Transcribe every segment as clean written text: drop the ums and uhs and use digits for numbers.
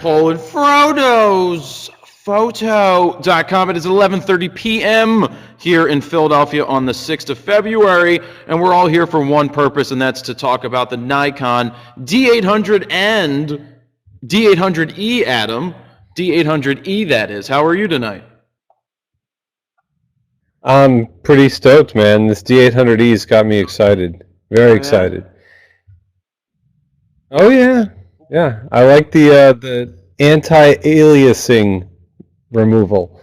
Polin, FroKnowsPhoto.com. It is 11:30 p.m. here in Philadelphia on the 6th of February, and we're all here for one purpose, and that's to talk about the Nikon D800 and D800E, Adam. D800E, that is. How are you tonight? I'm pretty stoked, man. This D800E's got me excited. Very excited. Oh yeah, yeah. I like the anti-aliasing removal.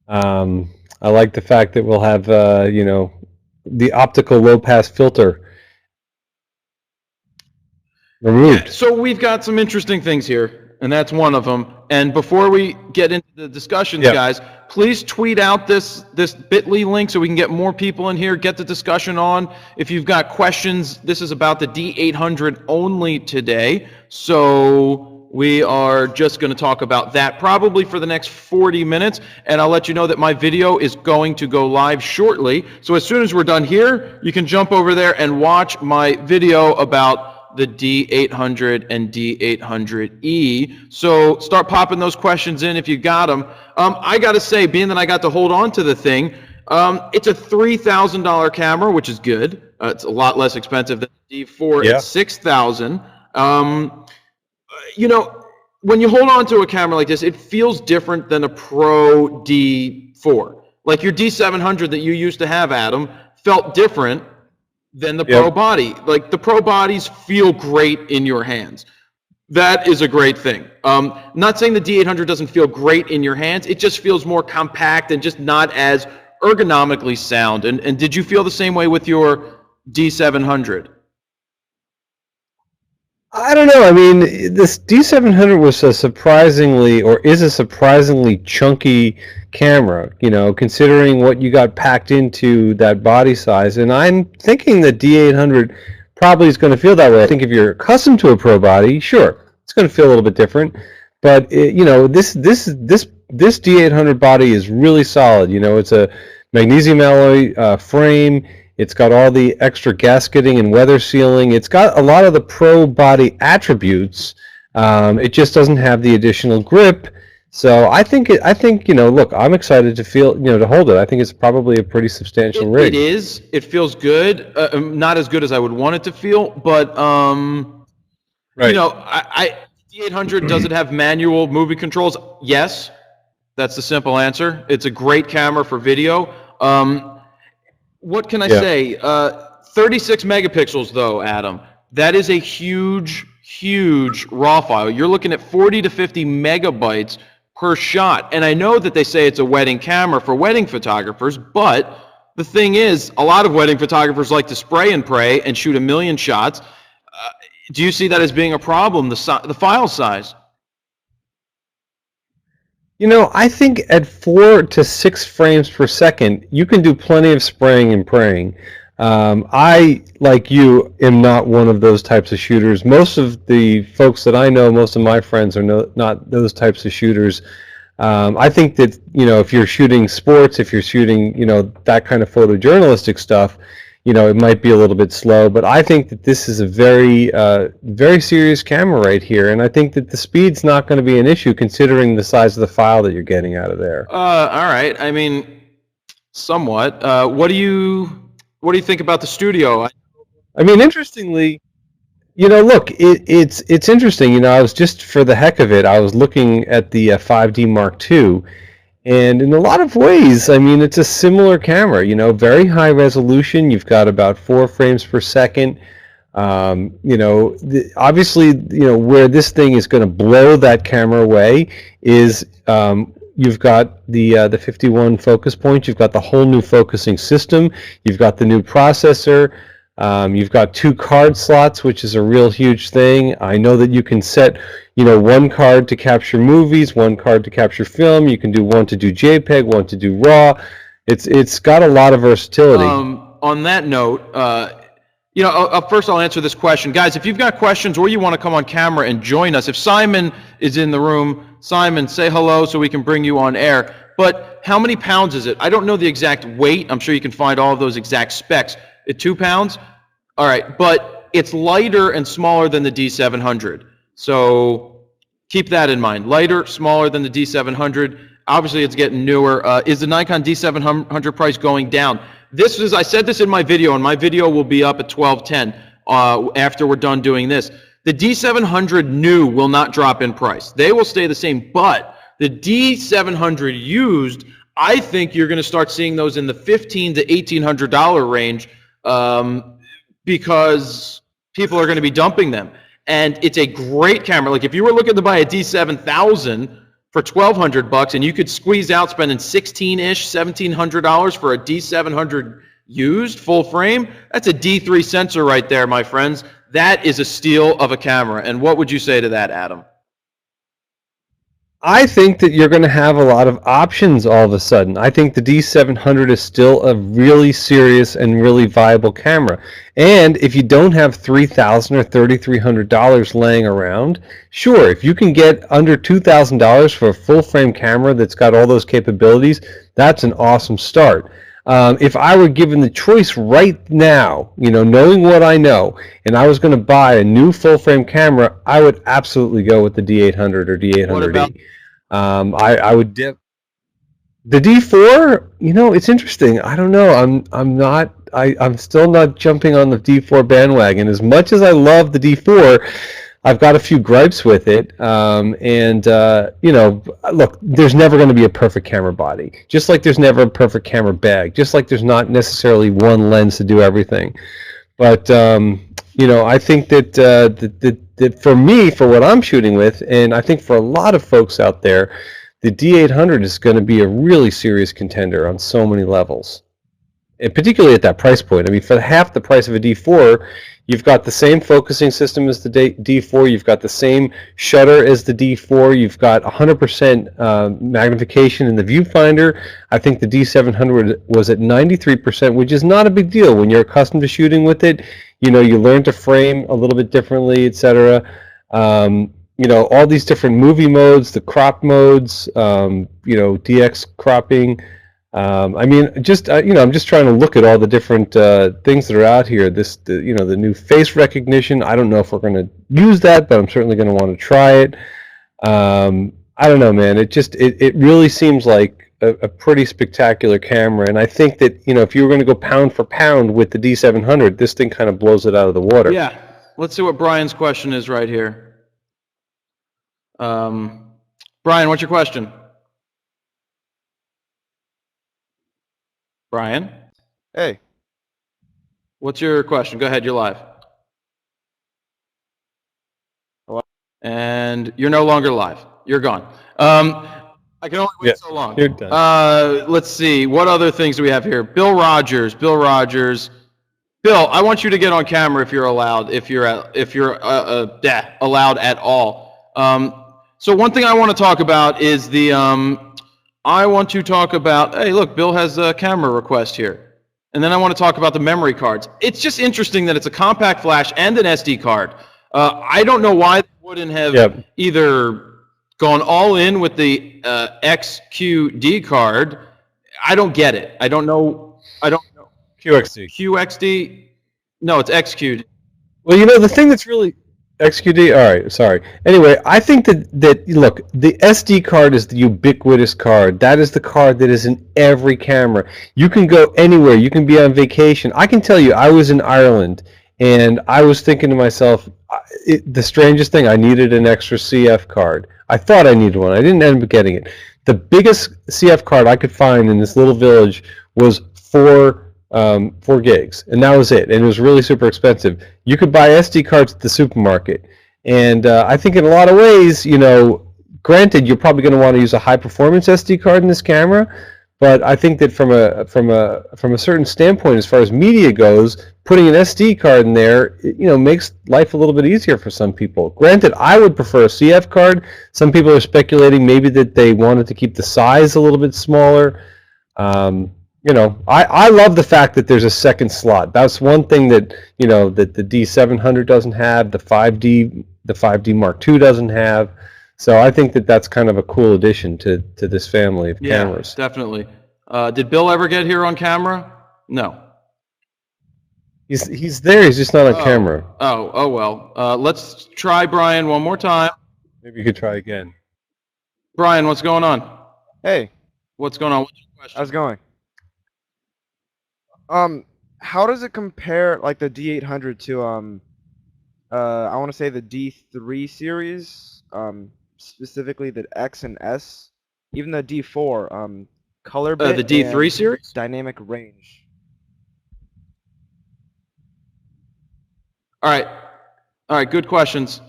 I like the fact that we'll have the optical low-pass filter removed. Yeah, so we've got some interesting things here, and that's one of them. And before we get into the discussions, guys, please tweet out this bit.ly link so we can get more people in here, get the discussion on. If you've got questions, this is about the D800 only today. So we are just going to talk about that probably for the next 40 minutes. And I'll let you know that my video is going to go live shortly. So as soon as we're done here, you can jump over there and watch my video about the D800 and D800E. So start popping those questions in if you got them. I got to say, being that I got to hold on to the thing, it's a $3,000 camera, which is good. It's a lot less expensive than the D4 at $6,000. You know, when you hold on to a camera like this, it feels different than a Pro D4. Like your D700 that you used to have, Adam, felt different than the Pro body. Like the Pro bodies feel great in your hands. That is a great thing. Not saying the D800 doesn't feel great in your hands. It just feels more compact and just not as ergonomically sound. And did you feel the same way with your D700? I don't know. I mean, this D700 was a surprisingly chunky camera, you know, considering what you got packed into that body size. And I'm thinking the D800 probably is going to feel that way. I think if you're accustomed to a Pro body, sure, it's going to feel a little bit different. But you know, this D800 body is really solid. You know, it's a magnesium alloy frame. It's got all the extra gasketing and weather sealing. It's got a lot of the Pro body attributes. It just doesn't have the additional grip. So I think you know, look, I'm excited to to hold it. I think it's probably a pretty substantial rig. It is. It feels good. Not as good as I would want it to feel, but you know, D800, does it have manual movie controls? Yes. That's the simple answer. It's a great camera for video. What can I say? 36 megapixels, though, Adam. That is a huge, huge RAW file. You're looking at 40 to 50 megabytes per shot. And I know that they say it's a wedding camera for wedding photographers, but the thing is, a lot of wedding photographers like to spray and pray and shoot 1 million shots. Do you see that as being a problem, the file size? You know, I think at 4 to 6 frames per second, you can do plenty of spraying and praying. I, like you, am not one of those types of shooters. Most of the folks that I know, most of my friends are not those types of shooters. I think that, you know, if you're shooting sports, if you're shooting, you know, that kind of photojournalistic stuff, you know, it might be a little bit slow, but I think that this is a very, very serious camera right here, and I think that the speed's not going to be an issue considering the size of the file that you're getting out of there. All right. I mean, somewhat. What do you think about the studio? I mean, interestingly, you know, look, it's interesting. You know, I was just for the heck of it, I was looking at the 5D Mark II. And in a lot of ways, I mean, it's a similar camera, you know, very high resolution. You've got about 4 frames per second. You know, obviously, you know, where this thing is going to blow that camera away is you've got the 51 focus points. You've got the whole new focusing system. You've got the new processor. You've got 2 card slots, which is a real huge thing. I know that you can set, you know, 1 card to capture movies, 1 card to capture film. You can do 1 to do JPEG, 1 to do RAW. It's got a lot of versatility. On that note, you know, first I'll answer this question. Guys, if you've got questions or you want to come on camera and join us, if Simon is in the room, Simon, say hello so we can bring you on air. But how many pounds is it? I don't know the exact weight. I'm sure you can find all of those exact specs. 2 pounds? All right, but it's lighter and smaller than the D700. So keep that in mind. Lighter, smaller than the D700. Obviously, it's getting newer. Is the Nikon D700 price going down? This is, I said this in my video, and my video will be up at 12:10 after we're done doing this. The D700 new will not drop in price. They will stay the same, but the D700 used, I think you're going to start seeing those in the $1,500 to $1,800 range because people are going to be dumping them. And it's a great camera. Like if you were looking to buy a D7000 for $1,200 and you could squeeze out spending $1,600-ish, $1,700 for a D700 used full frame, that's a D3 sensor right there, my friends. That is a steal of a camera. And what would you say to that, Adam? I think that you're going to have a lot of options all of a sudden. I think the D700 is still a really serious and really viable camera. And if you don't have $3,000 or $3,300 laying around, sure, if you can get under $2,000 for a full-frame camera that's got all those capabilities, that's an awesome start. If I were given the choice right now, you know, knowing what I know, and I was going to buy a new full-frame camera, I would absolutely go with the D800 or D800E. I would dip. The D4, you know, it's interesting. I don't know. I'm still not jumping on the D4 bandwagon. As much as I love the D4, I've got a few gripes with it. You know, look, there's never going to be a perfect camera body. Just like there's never a perfect camera bag. Just like there's not necessarily one lens to do everything. But you know, I think that that for me, for what I'm shooting with, and I think for a lot of folks out there, the D800 is going to be a really serious contender on so many levels, and particularly at that price point. I mean, for half the price of a D4, you've got the same focusing system as the D4, you've got the same shutter as the D4, you've got 100% magnification in the viewfinder. I think the D700 was at 93%, which is not a big deal when you're accustomed to shooting with it. You know, you learn to frame a little bit differently, etc. You know, all these different movie modes, the crop modes, you know, DX cropping. I mean, just you know, I'm just trying to look at all the different things that are out here. You know, the new face recognition. I don't know if we're going to use that, but I'm certainly going to want to try it. I don't know, man. It really seems like a pretty spectacular camera, and I think that, you know, if you were going to go pound for pound with the D700, this thing kind of blows it out of the water. Yeah. Let's see what Brian's question is right here. Brian, what's your question? Brian? Hey. What's your question? Go ahead, you're live. Hello? And you're no longer live. You're gone. I can only wait so long. You're done. Let's see. What other things do we have here? Bill Rogers. Bill, I want you to get on camera if you're allowed, if you're allowed at all. So one thing I want to talk about is the hey, look, Bill has a camera request here. And then I want to talk about the memory cards. It's just interesting that it's a compact flash and an SD card. I don't know why they wouldn't have either gone all in with the XQD card. I don't get it. I don't know. QXD. QXD? No, it's XQD. Well, you know, the thing that's really... XQD? All right, sorry. Anyway, I think that look, the SD card is the ubiquitous card. That is the card that is in every camera. You can go anywhere. You can be on vacation. I can tell you, I was in Ireland, and I was thinking to myself, the strangest thing, I needed an extra CF card. I thought I needed one. I didn't end up getting it. The biggest CF card I could find in this little village was 4 gigs, and that was it, and it was really super expensive. You could buy SD cards at the supermarket, and I think in a lot of ways, you know, granted, you're probably going to want to use a high-performance SD card in this camera, but I think that from a certain standpoint, as far as media goes, putting an SD card in there, you know, makes life a little bit easier for some people. Granted, I would prefer a CF card. Some people are speculating maybe that they wanted to keep the size a little bit smaller. You know, I love the fact that there's a second slot. That's one thing that, you know, that the D700 doesn't have, the 5D Mark II doesn't have. So I think that that's kind of a cool addition to this family of cameras. Yeah, definitely. Did Bill ever get here on camera? No. He's there. He's just not on camera. Oh well. Let's try Brian one more time. Maybe you could try again. Brian, what's going on? Hey, What's going on? What's your question? how's it going? How does it compare, like the D800 to I want to say the D3 series, specifically the X and S, even the D4, color bit The D3 and series? dynamic range. All right, good questions.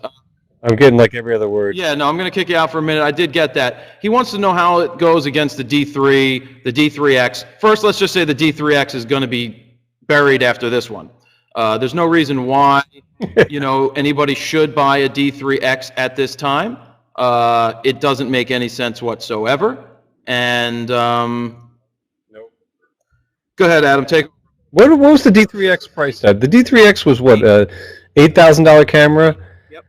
I'm getting like every other word. Yeah, no, I'm going to kick you out for a minute. I did get that. He wants to know how it goes against the D3, the D3X. First, let's just say the D3X is going to be buried after this one. There's no reason why, anybody should buy a D3X at this time. It doesn't make any sense whatsoever. And Nope. Go ahead, Adam. Take. What was the D3X price at? The D3X was what, $8,000 camera? Yep.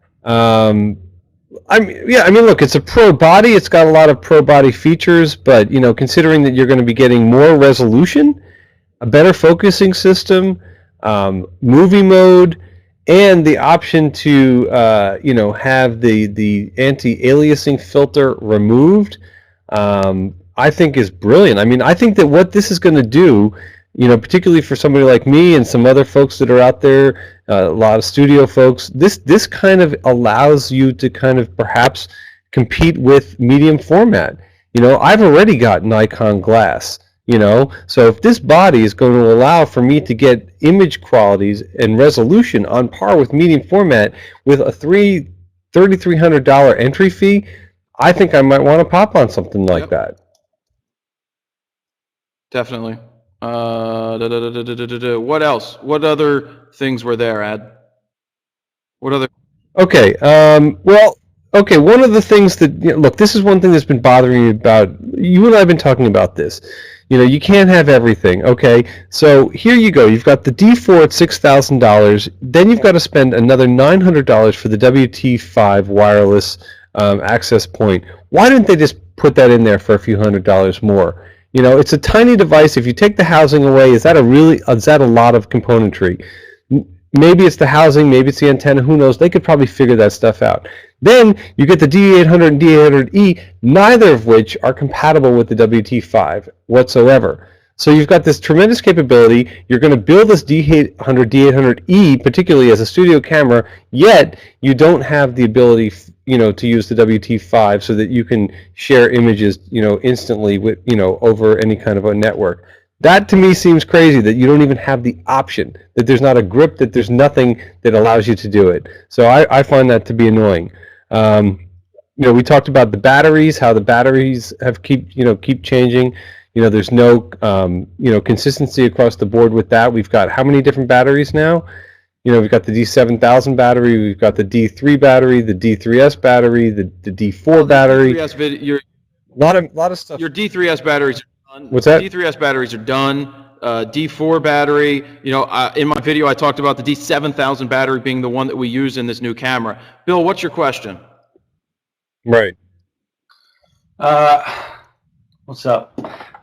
I mean, look, it's a pro body. It's got a lot of pro body features, but considering that you're going to be getting more resolution, a better focusing system, movie mode, and the option to have the anti-aliasing filter removed, I think is brilliant. I mean, I think that what this is going to do, particularly for somebody like me and some other folks that are out there, a lot of studio folks, this kind of allows you to kind of perhaps compete with medium format. I've already got Nikon glass, so if this body is going to allow for me to get image qualities and resolution on par with medium format with a $3,300 entry fee, I think I might want to pop on something like that. Definitely. What else? What other things were there, Ad? What other? Okay. Okay. One of the things that look, this is one thing that's been bothering me about. You and I have been talking about this. You can't have everything. Okay. So here you go. You've got the D4 at $6,000. Then you've got to spend another $900 for the WT5 wireless access point. Why didn't they just put that in there for a few $100s more? It's a tiny device. If you take the housing away, is that a lot of componentry? Maybe it's the housing, maybe it's the antenna, who knows? They could probably figure that stuff out. Then you get the D800 and D800E, neither of which are compatible with the WT5 whatsoever. So you've got this tremendous capability. You're going to build this D800, D800E, particularly as a studio camera, yet you don't have the ability, to use the WT5 so that you can share images, instantly with, over any kind of a network. That to me seems crazy that you don't even have the option, that there's not a grip, that there's nothing that allows you to do it. So I find that to be annoying. We talked about the batteries, how the batteries have keep changing. There's no consistency across the board with that. We've got how many different batteries now? We've got the D7000 battery, we've got the D3 battery, the D3S battery, the D4 battery. D3S lot of stuff. Your D3S batteries are done. What's that? D3S batteries are done. D4 battery. In my video I talked about the D7000 battery being the one that we use in this new camera. Bill, what's your question? Right. What's up?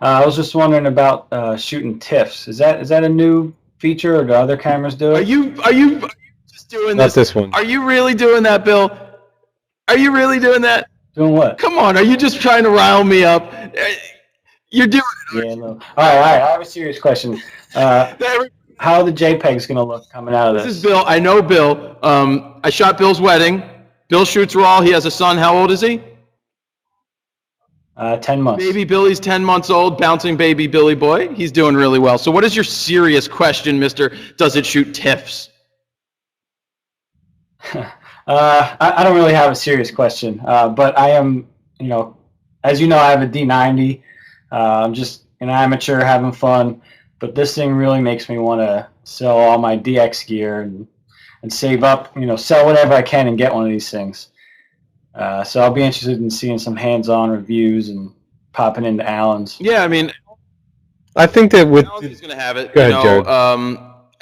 I was just wondering about shooting TIFFs. Is that a new feature, or do other cameras do it? Are you just doing Not this? this one. Are you really doing that, Bill? Are you really doing that? Doing what? Come on, are you just trying to rile me up? You're doing it. Yeah, no. All right. I have a serious question. How are the JPEGs going to look coming out of this? This is Bill. I know Bill. I shot Bill's wedding. Bill shoots raw. He has a son. How old is he? 10 months. Baby Billy's 10 months old, bouncing baby Billy boy. He's doing really well. So what is your serious question, Mr. Does it shoot TIFFs? I don't really have a serious question, but I am, as you know, I have a D90. I'm just an amateur having fun, but this thing really makes me want to sell all my DX gear and save up, sell whatever I can and get one of these things. So I'll be interested in seeing some hands-on reviews and popping into Allen's. Yeah, I mean, I think that with Allen's going to have it. Go ahead,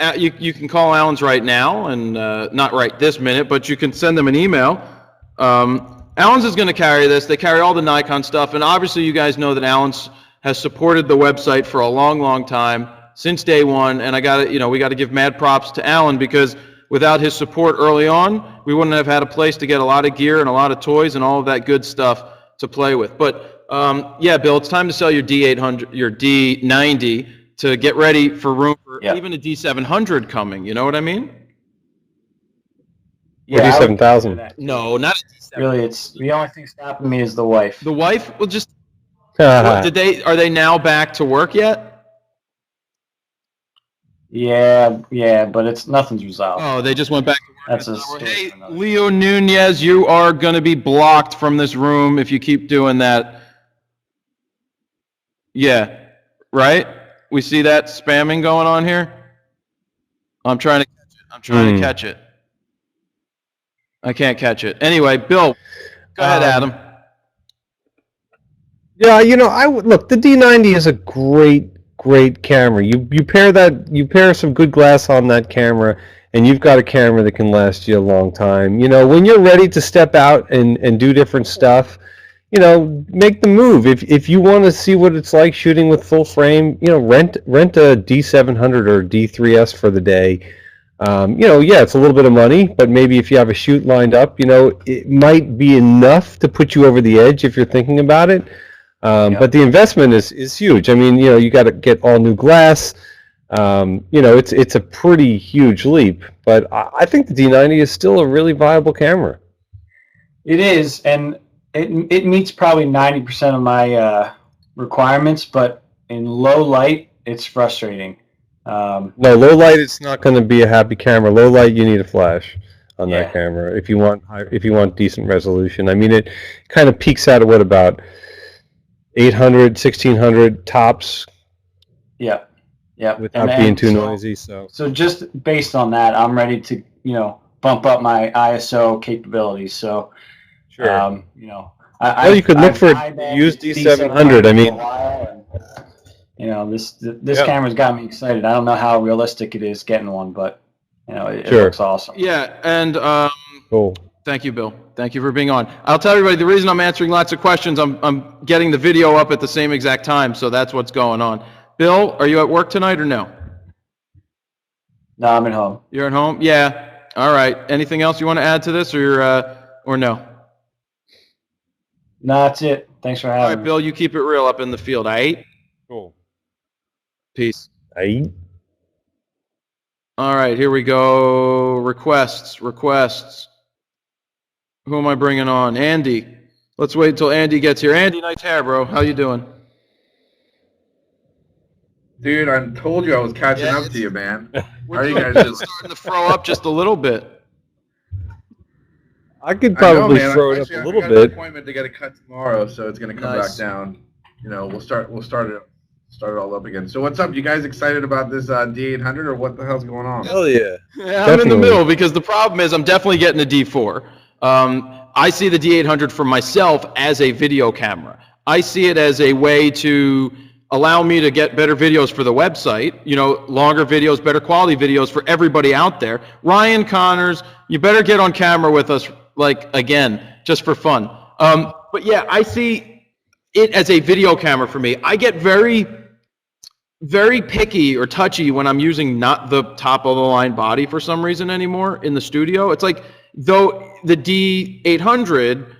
Jared. You can call Allen's right now, and not right this minute, but you can send them an email. Allen's is going to carry this. They carry all the Nikon stuff, and obviously you guys know that Allen's has supported the website for a long, long time, since day one. And we got to give mad props to Allen, because without his support early on, we wouldn't have had a place to get a lot of gear and a lot of toys and all of that good stuff to play with. But yeah, Bill, it's time to sell your D800, your D90 to get ready for room for even a D700 coming. You know what I mean? Yeah, D7000. No, not a D700. Really, it's the only thing stopping me is the wife. The wife will just. What, are they now back to work yet? Yeah, but nothing's resolved. Oh, they just went back to work. That's a story. Hey, Leo Nunez, you are going to be blocked from this room if you keep doing that. Yeah, right? We see that spamming going on here? I'm trying to catch it. I'm trying to catch it. I can't catch it. Anyway, Bill, go ahead, Adam. Yeah, you know, look, the D90 is a great camera. You pair some good glass on that camera, and you've got a camera that can last you a long time. You know, when you're ready to step out and do different stuff, you know, make the move. If you want to see what it's like shooting with full frame, you know, rent a D700 or D3S for the day. You know, yeah, it's a little bit of money, but maybe if you have a shoot lined up, you know, it might be enough to put you over the edge if you're thinking about it. But the investment is huge. I mean, you know, you got to get all new glass. You know, it's a pretty huge leap. But I think the D90 is still a really viable camera. It is, and it meets probably 90% of my requirements. But in low light, it's frustrating. No, low light, it's not going to be a happy camera. Low light, you need a flash on that camera if you want decent resolution. I mean, it kind of peaks out at what, about 800, 1600 tops. Yeah. Without being too noisy. So just based on that, I'm ready to, you know, bump up my ISO capabilities. So, sure. you know, you could look for a used D700. I mean, you know, this camera's got me excited. I don't know how realistic it is getting one, but you know, it looks awesome. Yeah, and cool. Thank you, Bill. Thank you for being on. I'll tell everybody the reason I'm answering lots of questions. I'm getting the video up at the same exact time, so that's what's going on. Bill, are you at work tonight or no? No, I'm at home. You're at home? Yeah. All right. Anything else you want to add to this, or no? No, that's it. Thanks for having me. All right, Bill, you keep it real up in the field. All right? Cool. Peace. All right, here we go. Requests. Who am I bringing on? Andy. Let's wait until Andy gets here. Andy, nice hair, bro. How you doing? Dude, I told you I was catching up to you, man. How are you guys doing? Starting to throw up just a little bit. I could probably throw it up a little I got bit. an appointment to get a cut tomorrow, so it's going to come back down. You know, we'll start it all up again. So what's up? You guys excited about this D800, or what the hell's going on? Hell yeah. Yeah, I'm in the middle because the problem is I'm definitely getting a D4. I see the D800 for myself as a video camera. I see it as a way to allow me to get better videos for the website, you know, longer videos, better quality videos for everybody out there. Ryan Connors, you better get on camera with us, like, again, just for fun. But yeah, I see it as a video camera for me. I get very picky or touchy when I'm using not the top of the line body for some reason anymore in the studio. It's like, though the D800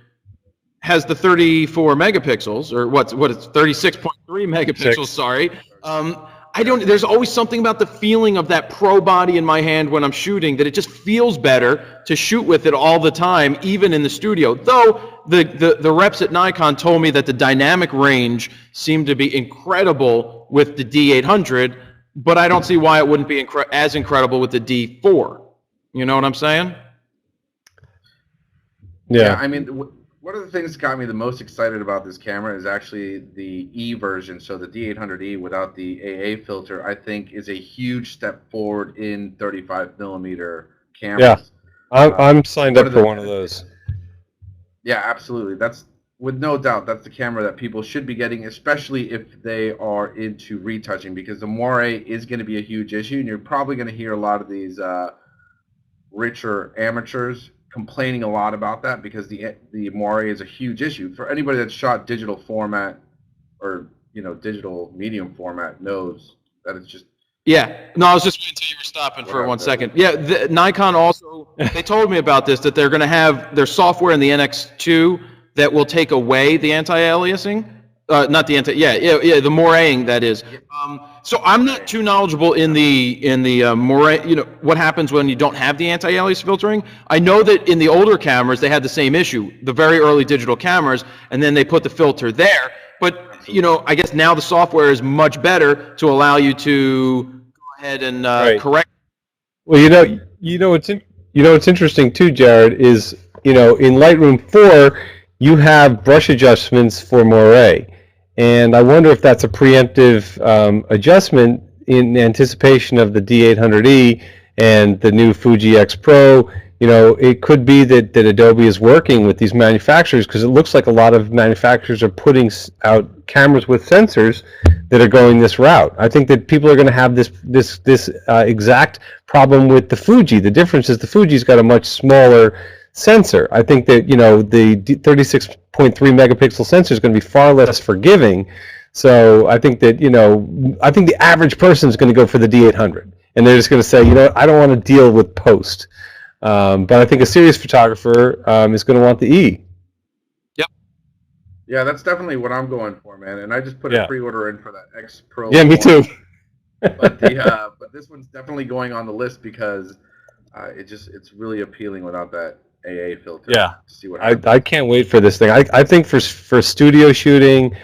has the 34 megapixels, or what it's 36.3 megapixels, sorry. There's always something about the feeling of that pro body in my hand when I'm shooting that it just feels better to shoot with it all the time, even in the studio. Though the reps at Nikon told me that the dynamic range seemed to be incredible with the D800, but I don't see why it wouldn't be as incredible with the D4. You know what I'm saying? Yeah, I mean, one of the things that got me the most excited about this camera is actually the E version. So the D800E without the AA filter, I think, is a huge step forward in 35 millimeter cameras. Yeah, I'm signed up for one of those. Yeah, absolutely. That's, with no doubt, that's the camera that people should be getting, especially if they are into retouching, because the moire is going to be a huge issue, and you're probably going to hear a lot of these richer amateurs complaining a lot about that, because the moire is a huge issue. For anybody that's shot digital format or, you know, digital medium format knows that it's just Yeah. No, I was just waiting until you were stopping for 1 second. Yeah, Nikon also, they told me about this, that they're going to have their software in the NX2 that will take away the anti-aliasing. Not the the Moiré-ing, that is. So I'm not too knowledgeable in the Moiré, what happens when you don't have the anti-alias filtering. I know that in the older cameras, they had the same issue, the very early digital cameras, and then they put the filter there. But I guess now the software is much better to allow you to go ahead and correct. Well, what's interesting too, Jared, is in Lightroom 4 you have brush adjustments for Moiré, and I wonder if that's a preemptive adjustment in anticipation of the D800E and the new Fuji X Pro. It could be that Adobe is working with these manufacturers, because it looks like a lot of manufacturers are putting out cameras with sensors that are going this route. I think that people are going to have this exact problem with the Fuji. The difference is the Fuji's got a much smaller sensor. I think that the 36.3 megapixel sensor is going to be far less forgiving. So I think that I think the average person is going to go for the D800, and they're just going to say, I don't want to deal with post. But I think a serious photographer is going to want the E. Yep. Yeah, that's definitely what I'm going for, man. And I just put a pre-order in for that X Pro. Yeah, me too. But this one's definitely going on the list because it's really appealing without that AA filter. Yeah. To see what happens. I can't wait for this thing. I think for studio shooting,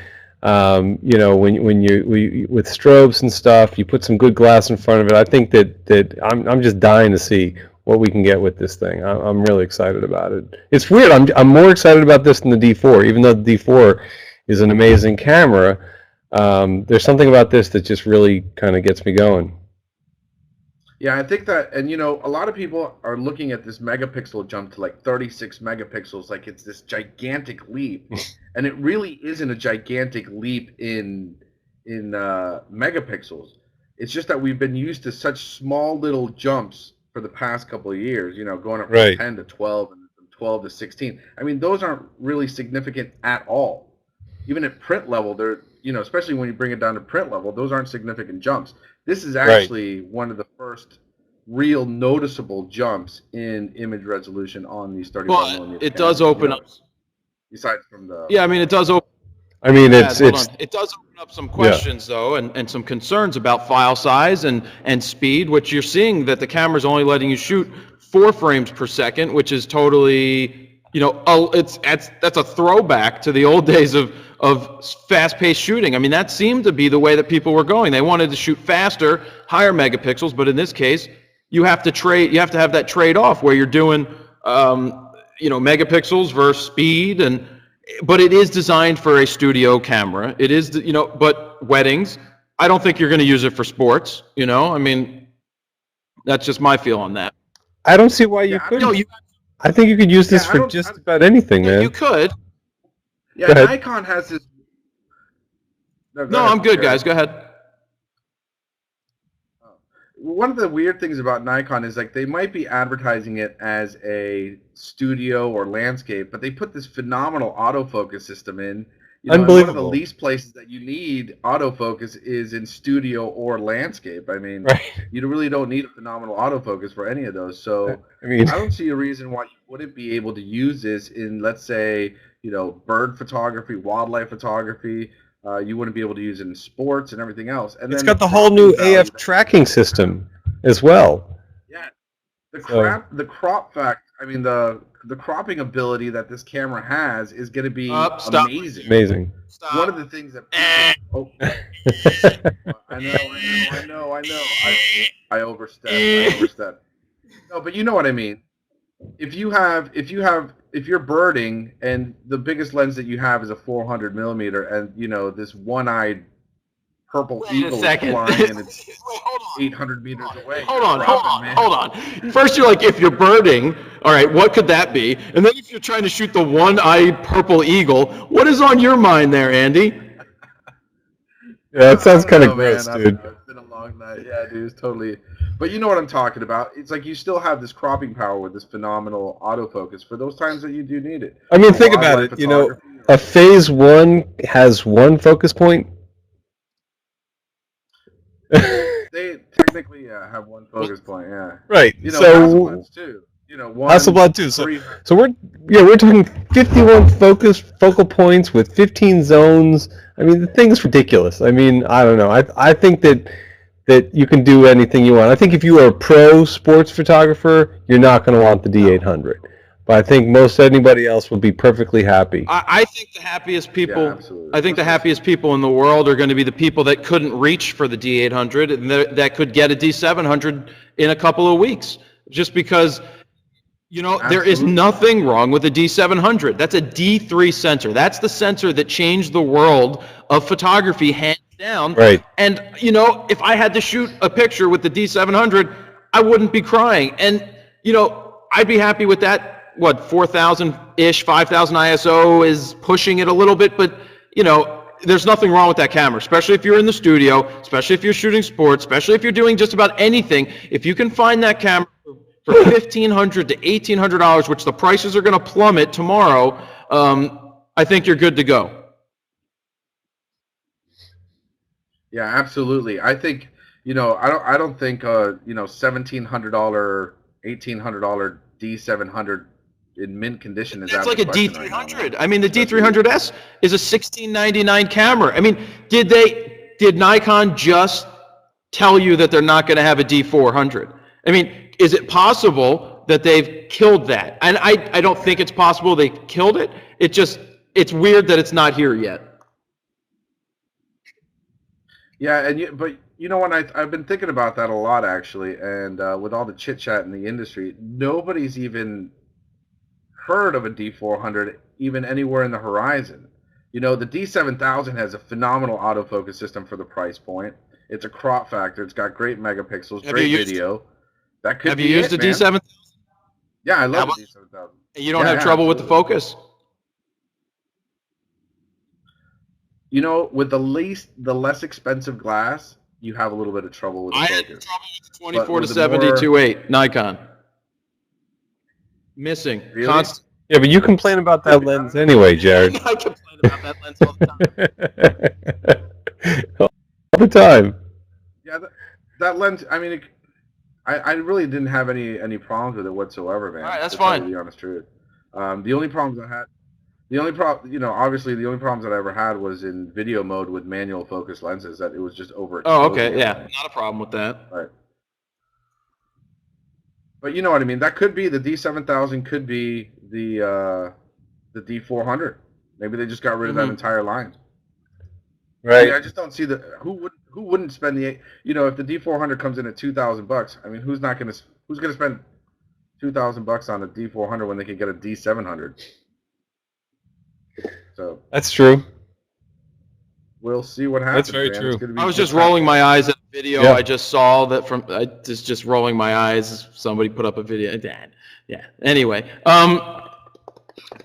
when you with strobes and stuff, you put some good glass in front of it. I think that I'm just dying to see what we can get with this thing. I'm really excited about it. It's weird. I'm more excited about this than the D4, even though the D4 is an amazing camera. There's something about this that just really kind of gets me going. Yeah, I think that, and a lot of people are looking at this megapixel jump to like 36 megapixels, like it's this gigantic leap, and it really isn't a gigantic leap in megapixels. It's just that we've been used to such small little jumps for the past couple of years, going up from 10 to 12 and from 12 to 16. I mean, those aren't really significant at all. Even at print level, they're, especially when you bring it down to print level, those aren't significant jumps. This is actually one of the first real noticeable jumps in image resolution on these 35 millimeter. It does open up. Besides from the. Yeah, I mean, it does open. I mean, it does open up some questions, though, and some concerns about file size and speed, which you're seeing that the camera's only letting you shoot 4 frames per second, which is totally, that's a throwback to the old days of fast-paced shooting. I mean, that seemed to be the way that people were going. They wanted to shoot faster, higher megapixels, but in this case, you have to have that trade-off where you're doing, megapixels versus speed, but it is designed for a studio camera. It is, but weddings, I don't think you're going to use it for sports. I mean, that's just my feel on that. I don't see why you couldn't. No, I think you could use this for just about anything, man. You could. Yeah, Nikon has this. No, I'm good, guys. Go ahead. One of the weird things about Nikon is like they might be advertising it as a studio or landscape, but they put this phenomenal autofocus system in. Unbelievable. One of the least places that you need autofocus is in studio or landscape. I mean, you really don't need a phenomenal autofocus for any of those. So I don't see a reason why you wouldn't be able to use this in, let's say, bird photography, wildlife photography. You wouldn't be able to use it in sports and everything else. And it's got the whole new AF tracking system as well. Yeah, the crop fact. I mean, the cropping ability that this camera has is going to be amazing. Amazing. One of the things that people, I know. I overstepped. No, but you know what I mean. If you're birding and the biggest lens that you have is a 400 millimeter, and this one-eyed purple eagle is flying and it's 800 meters away. Hold on. First you're like, if you're birding, all right, what could that be? And then if you're trying to shoot the one-eyed purple eagle, what is on your mind there, Andy? Yeah, that sounds kind of gross, dude. It's been a long night. Yeah, dude, it's totally. But you know what I'm talking about. It's like you still have this cropping power with this phenomenal autofocus for those times that you do need it. I mean, think about it. A phase 1 has one focus point. technically have one focus point. Yeah. Right. You know, So Hasselblads too. You know, one. Hasselblad too. So, 300. so we're talking 51 focal points with 15 zones. I mean, the thing's ridiculous. I mean, I don't know. I think that you can do anything you want. I think if you are a pro sports photographer, you're not going to want the D800. But I think most anybody else will be perfectly happy. I think the happiest people. Yeah, absolutely. I think the happiest people in the world are going to be the people that couldn't reach for the D800 and that could get a D700 in a couple of weeks, just because. You know, there is nothing wrong with a D700. That's a D3 sensor. That's the sensor that changed the world of photography, hands down. Right. And, you know, if I had to shoot a picture with the D700, I wouldn't be crying. And, you know, I'd be happy with that. What, 4,000-ish, 5,000 ISO is pushing it a little bit. But, you know, there's nothing wrong with that camera, especially if you're in the studio, especially if you're shooting sports, especially if you're doing just about anything. If you can find that camera for $1,500 to $1,800, which the prices are going to plummet tomorrow, I think you're good to go. Yeah, absolutely. I think, you know, I don't think you know, $1,700, $1,800 D700 in mint condition is That's out of like a the question right now, D300. man. I mean, the D300S is a $1,699 camera. I mean, did Nikon just tell you that they're not going to have a D400? I mean, is it possible that they've killed that? And I don't think it's possible they killed it. It's weird that it's not here yet. Yeah, but you know what? I've been thinking about that a lot actually, and with all the chit chat in the industry, nobody's even heard of a D400 even anywhere in the horizon. You know, the D7000 has a phenomenal autofocus system for the price point. It's a crop factor. It's got great megapixels, great video. That could have be you used the D7000? Yeah, I love the D7000. You don't have trouble with the focus? You know, with the less expensive glass, you have a little bit of trouble with the focus. I had trouble with the 24 to 70-2.8 Nikon. Missing. Really? Yeah, but you complain about that lens anyway, Jared. I complain about that lens all the time. All the time. Yeah, that lens, I mean, I really didn't have any problems with it whatsoever, man. All right, that's fine. To tell you the honest truth. The only problems I had, you know, obviously the only problems that I ever had was in video mode with manual focus lenses, that it was just over. Oh, okay, yeah, not a problem with that. Right. But you know what I mean. That could be the D7000. Could be the D400. Maybe they just got rid of that entire line. Right. I mean, I just don't see who wouldn't spend if the D400 comes in at $2,000. I mean, who's gonna spend $2,000 on a D400 when they could get a D700? So that's true. We'll see what happens. That's very true. I was just rolling my eyes at the video. Yeah. I just saw that from just rolling my eyes. Somebody put up a video. Yeah. Anyway,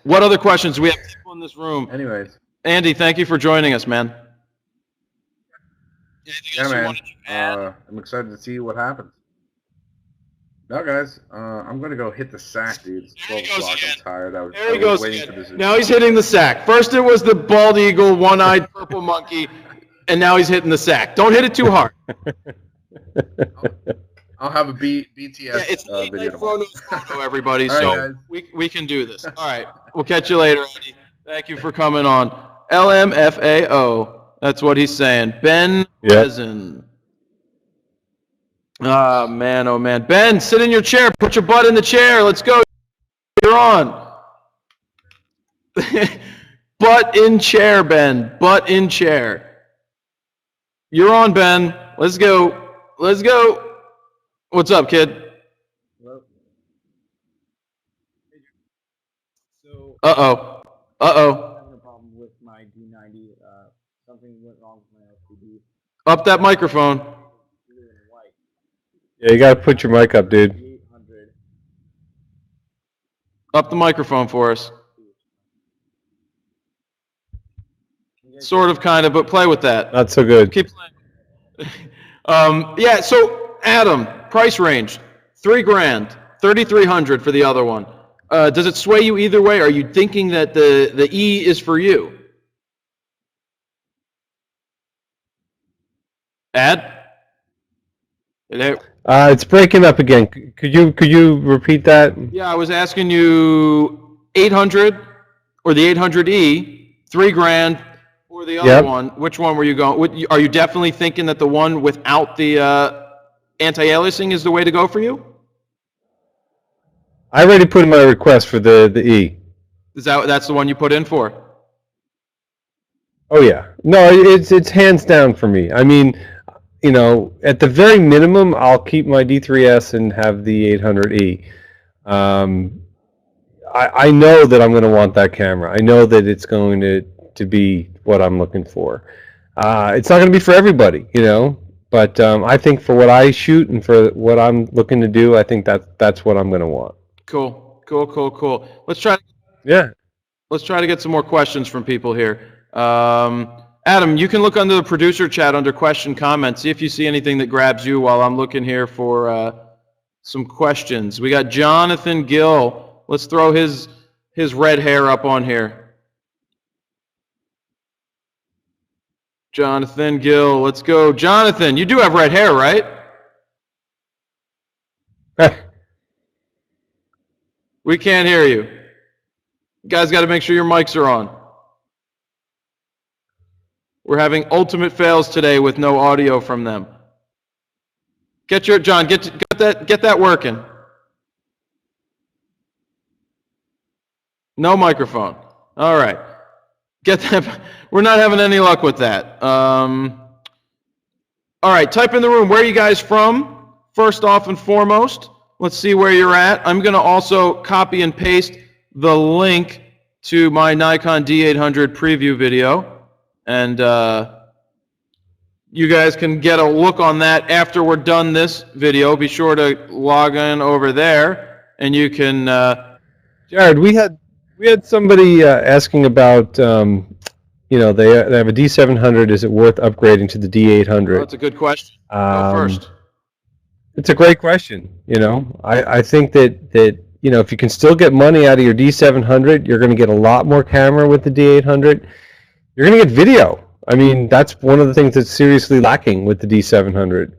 what other questions? We have people in this room. Anyways, Andy, thank you for joining us, man. Yeah, man. I'm excited to see what happens. No, guys, I'm going to go hit the sack, dude. It's 12 o'clock. I'm tired. I was waiting for this. Now he's hitting the sack. First it was the bald eagle, one-eyed purple monkey, and now he's hitting the sack. Don't hit it too hard. I'll have a BTS it's video tomorrow. FroKnowsPhoto, everybody, right, so we can do this. All right, we'll catch you later, Andy. Thank you for coming on. LMFAO. That's what he's saying. Ben Resin. Oh, man, oh, man. Ben, sit in your chair. Put your butt in the chair. Let's go. You're on. Butt in chair, Ben. Butt in chair. You're on, Ben. Let's go. Let's go. What's up, kid? Hello. So, Uh-oh. Uh-oh. I'm having a problem with my D90. Something went wrong with my LCD. Up that microphone. Yeah, you gotta put your mic up, dude. Up the microphone for us. Sort of, kind of, but play with that. Not so good. Keep playing. Yeah, so Adam, price range, $3,000, $3,300 for the other one. Does it sway you either way? Are you thinking that the E is for you? It's breaking up again. Could you repeat that? Yeah, I was asking you 800 or the 800E, $3,000, or the other one. Which one were you going? Are you definitely thinking that the one without the anti-aliasing is the way to go for you? I already put in my request for the E. That's the one you put in for? Oh yeah. No, it's hands down for me. I mean, you know, at the very minimum, I'll keep my D3S and have the 800E. I know that I'm going to want that camera. I know that it's going to be what I'm looking for. It's not going to be for everybody, you know, but I think for what I shoot and for what I'm looking to do, I think that's what I'm going to want. Cool. Let's try to get some more questions from people here. Adam, you can look under the producer chat under question comments. See if you see anything that grabs you while I'm looking here for some questions. We got Jonathan Gill. Let's throw his red hair up on here. Jonathan Gill, let's go. Jonathan, you do have red hair, right? We can't hear you. You guys got to make sure your mics are on. We're having ultimate fails today with no audio from them. Get that working. No microphone. All right. Get that. We're not having any luck with that. All right. Type in the room. Where are you guys from? First off and foremost. Let's see where you're at. I'm going to also copy and paste the link to my Nikon D800 preview video. And you guys can get a look on that after we're done this video. Be sure to log in over there, and you can... Jared, we had somebody asking about, you know, they have a D700. Is it worth upgrading to the D800? That's a good question. Go first. It's a great question. You know, I think that you know, if you can still get money out of your D700, you're going to get a lot more camera with the D800. You're going to get video. I mean, that's one of the things that's seriously lacking with the D700.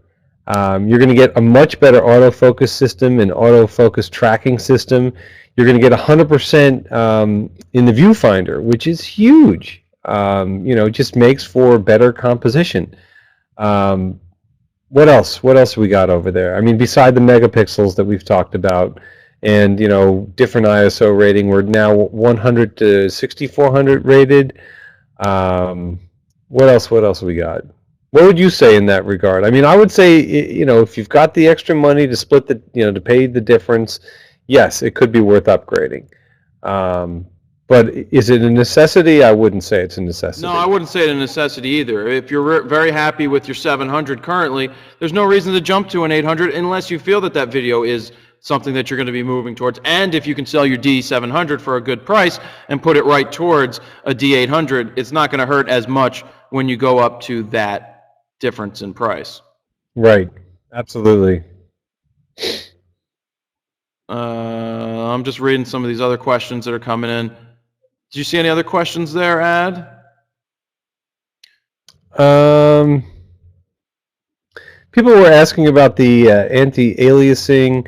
You're going to get a much better autofocus system and autofocus tracking system. You're going to get 100% in the viewfinder, which is huge. You know, it just makes for better composition. What else? What else we got over there? I mean, beside the megapixels that we've talked about, and you know, different ISO rating, we're now 100 to 6400 rated. What else? What else we got? What would you say in that regard? I mean, I would say, you know, if you've got the extra money to split the, you know, to pay the difference, yes, it could be worth upgrading. But is it a necessity? I wouldn't say it's a necessity. No, I wouldn't say it's a necessity either. If you're very happy with your 700 currently, there's no reason to jump to an 800 unless you feel that that video is something that you're going to be moving towards. And if you can sell your D700 for a good price and put it right towards a D800, it's not going to hurt as much when you go up to that difference in price. Right. Absolutely. I'm just reading some of these other questions that are coming in. Did you see any other questions there, Ad? People were asking about the anti-aliasing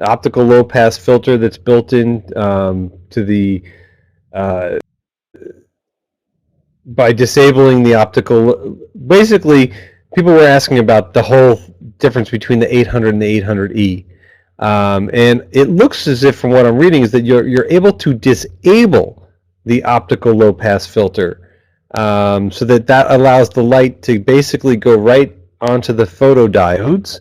optical low-pass filter that's built in to the by disabling the optical. Basically, people were asking about the whole difference between the 800 and the 800E. And it looks as if, from what I'm reading, is that you're able to disable the optical low-pass filter, so that allows the light to basically go right onto the photodiodes.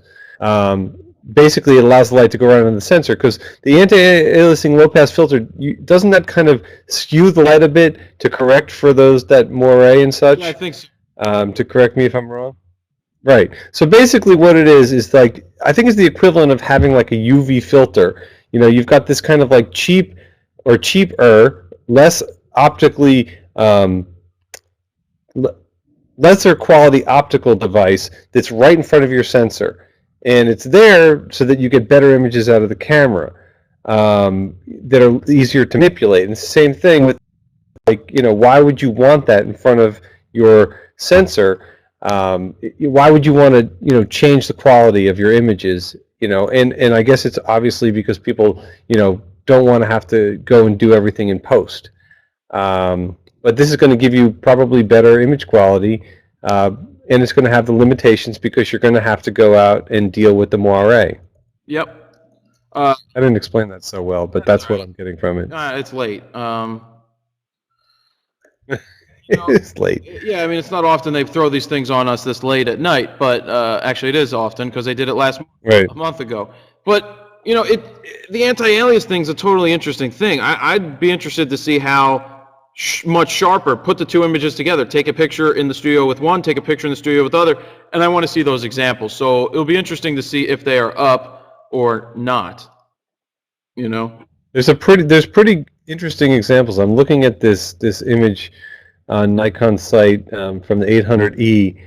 Basically, it allows the light to go right on the sensor, because the anti-aliasing low-pass filter, doesn't that kind of skew the light a bit to correct for those that moire and such? Yeah, I think so. To correct me if I'm wrong. Right. So basically what it is like, I think it's the equivalent of having like a UV filter. You know, you've got this kind of like cheap or cheaper, less optically, lesser quality optical device that's right in front of your sensor. And it's there so that you get better images out of the camera that are easier to manipulate. And it's the same thing with, like, you know, why would you want that in front of your sensor? Why would you want to, change the quality of your images? And I guess it's obviously because people, don't want to have to go and do everything in post. But this is going to give you probably better image quality, and it's going to have the limitations because you're going to have to go out and deal with the moire. Yep. I didn't explain that so well, but that's what I'm getting from it. It's late. It's late. Yeah, I mean, it's not often they throw these things on us this late at night, but actually it is often because they did it a month ago. But, the anti-alias thing's a totally interesting thing. I'd be interested to see how much sharper, put the two images together, take a picture in the studio with one, take a picture in the studio with the other, and I want to see those examples. So it'll be interesting to see if they are up or not, There's pretty interesting examples. I'm looking at this image on Nikon's site from the 800E,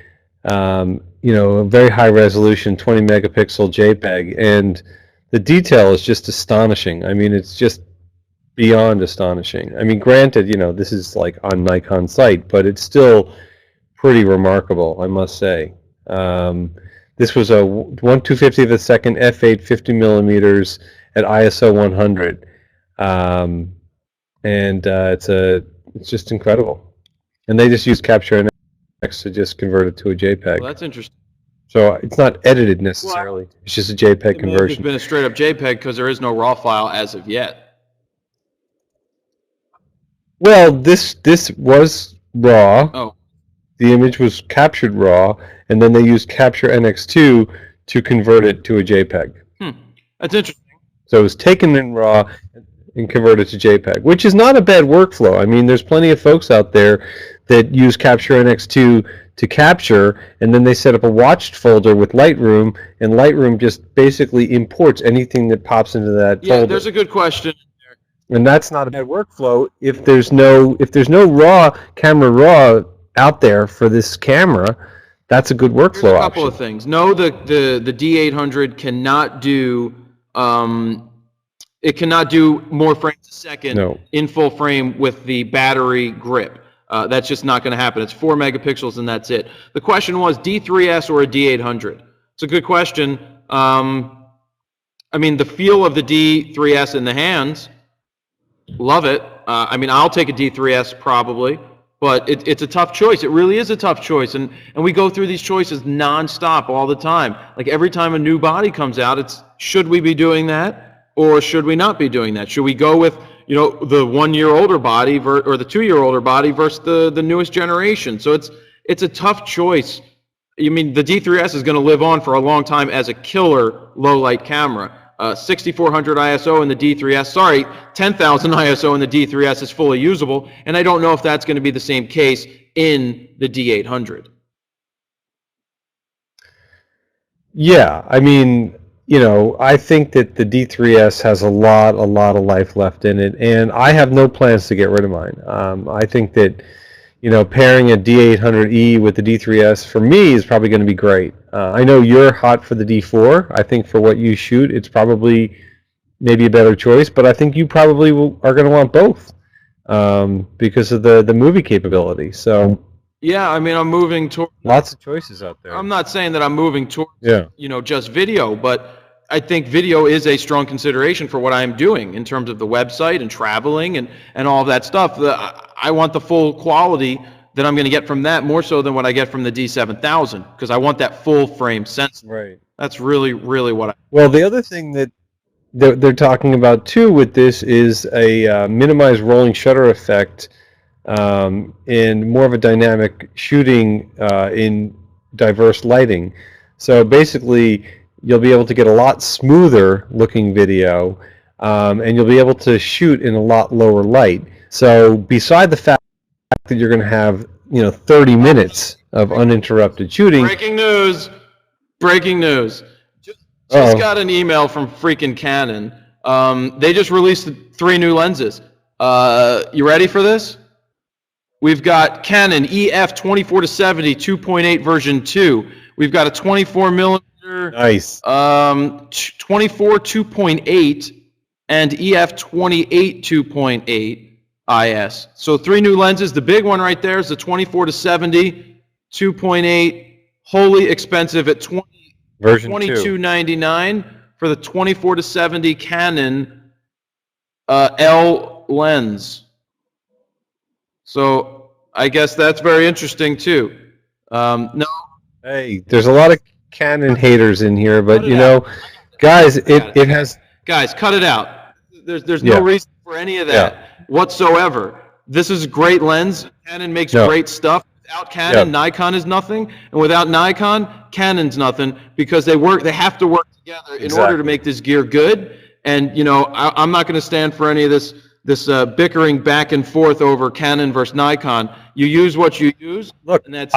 a very high resolution 20 megapixel JPEG, and the detail is just astonishing. I mean, it's just beyond astonishing. I mean, granted, this is like on Nikon's site, but it's still pretty remarkable, I must say. This was a 1/250th of a second f8 50 millimeters at ISO 100, and it's just incredible. And they just use Capture NX to just convert it to a JPEG. Well, that's interesting. So it's not edited necessarily. Well, it's just a JPEG conversion. It's been a straight up JPEG because there is no RAW file as of yet. Well, this was RAW. Oh. The image was captured RAW, and then they used Capture NX2 to convert it to a JPEG. That's interesting. So it was taken in RAW and converted to JPEG, which is not a bad workflow. I mean, there's plenty of folks out there that use Capture NX2 to capture, and then they set up a watched folder with Lightroom, and Lightroom just basically imports anything that pops into that folder. Yeah, there's a good question. And that's not a bad workflow if there's no RAW camera RAW out there for this camera. That's a good workflow. There's a couple of things. No, the D800 cannot do it cannot do more frames a second in full frame with the battery grip. That's just not going to happen. It's 4 megapixels and that's it. The question was D3S or a D800. It's a good question. I mean, the feel of the D3S in the hands, love it. I mean, I'll take a D3S probably, but it's a tough choice. It really is a tough choice, and we go through these choices nonstop all the time. Like every time a new body comes out, it's should we be doing that or should we not be doing that? Should we go with the 1 year older body or the 2 year older body versus the newest generation? So it's a tough choice. I mean, the D3S is going to live on for a long time as a killer low light camera. 6400 ISO in the D3S, sorry, 10,000 ISO in the D3S is fully usable, and I don't know if that's going to be the same case in the D800. Yeah, I mean, I think that the D3S has a lot of life left in it, and I have no plans to get rid of mine. I think that, pairing a D800E with the D3S for me is probably going to be great. I know you're hot for the D4. I think for what you shoot, it's probably maybe a better choice, but I think you probably are going to want both because of the movie capability. So yeah, I mean, I'm moving toward lots of choices out there. I'm not saying that I'm moving towards just video, but I think video is a strong consideration for what I'm doing in terms of the website and traveling and all of that stuff. I want the full quality that I'm going to get from that more so than what I get from the D7000 because I want that full frame sensor. Right. That's really, really what I... Well, the other thing that they're talking about too with this is a minimized rolling shutter effect and more of a dynamic shooting in diverse lighting. So basically, you'll be able to get a lot smoother looking video, and you'll be able to shoot in a lot lower light. So beside the fact that you're going to have 30 minutes of uninterrupted shooting. Breaking news! Breaking news! Just got an email from freaking Canon. They just released 3 new lenses. You ready for this? We've got Canon EF 24-70 2.8 version 2. We've got a 24 millimeter. Nice. 24 2.8 and EF 28 2.8 IS. So 3 new lenses. The big one right there is the 24-70 2.8 wholly expensive at Version 2. $22.99 for the 24-70 Canon L lens. So I guess that's very interesting too. No, Hey, there's a lot of Canon haters in here, but Cut it you out. know, guys, it has. guys, cut it out. There's Yeah. no reason for any of that whatsoever. This is a great lens. Canon makes No. great stuff. Without Canon, Nikon is nothing, and without Nikon, Canon's nothing, because they have to work together in order to make this gear good. And you know, I'm not going to stand for any of this bickering back and forth over Canon versus Nikon. You use what you use. Look, and that's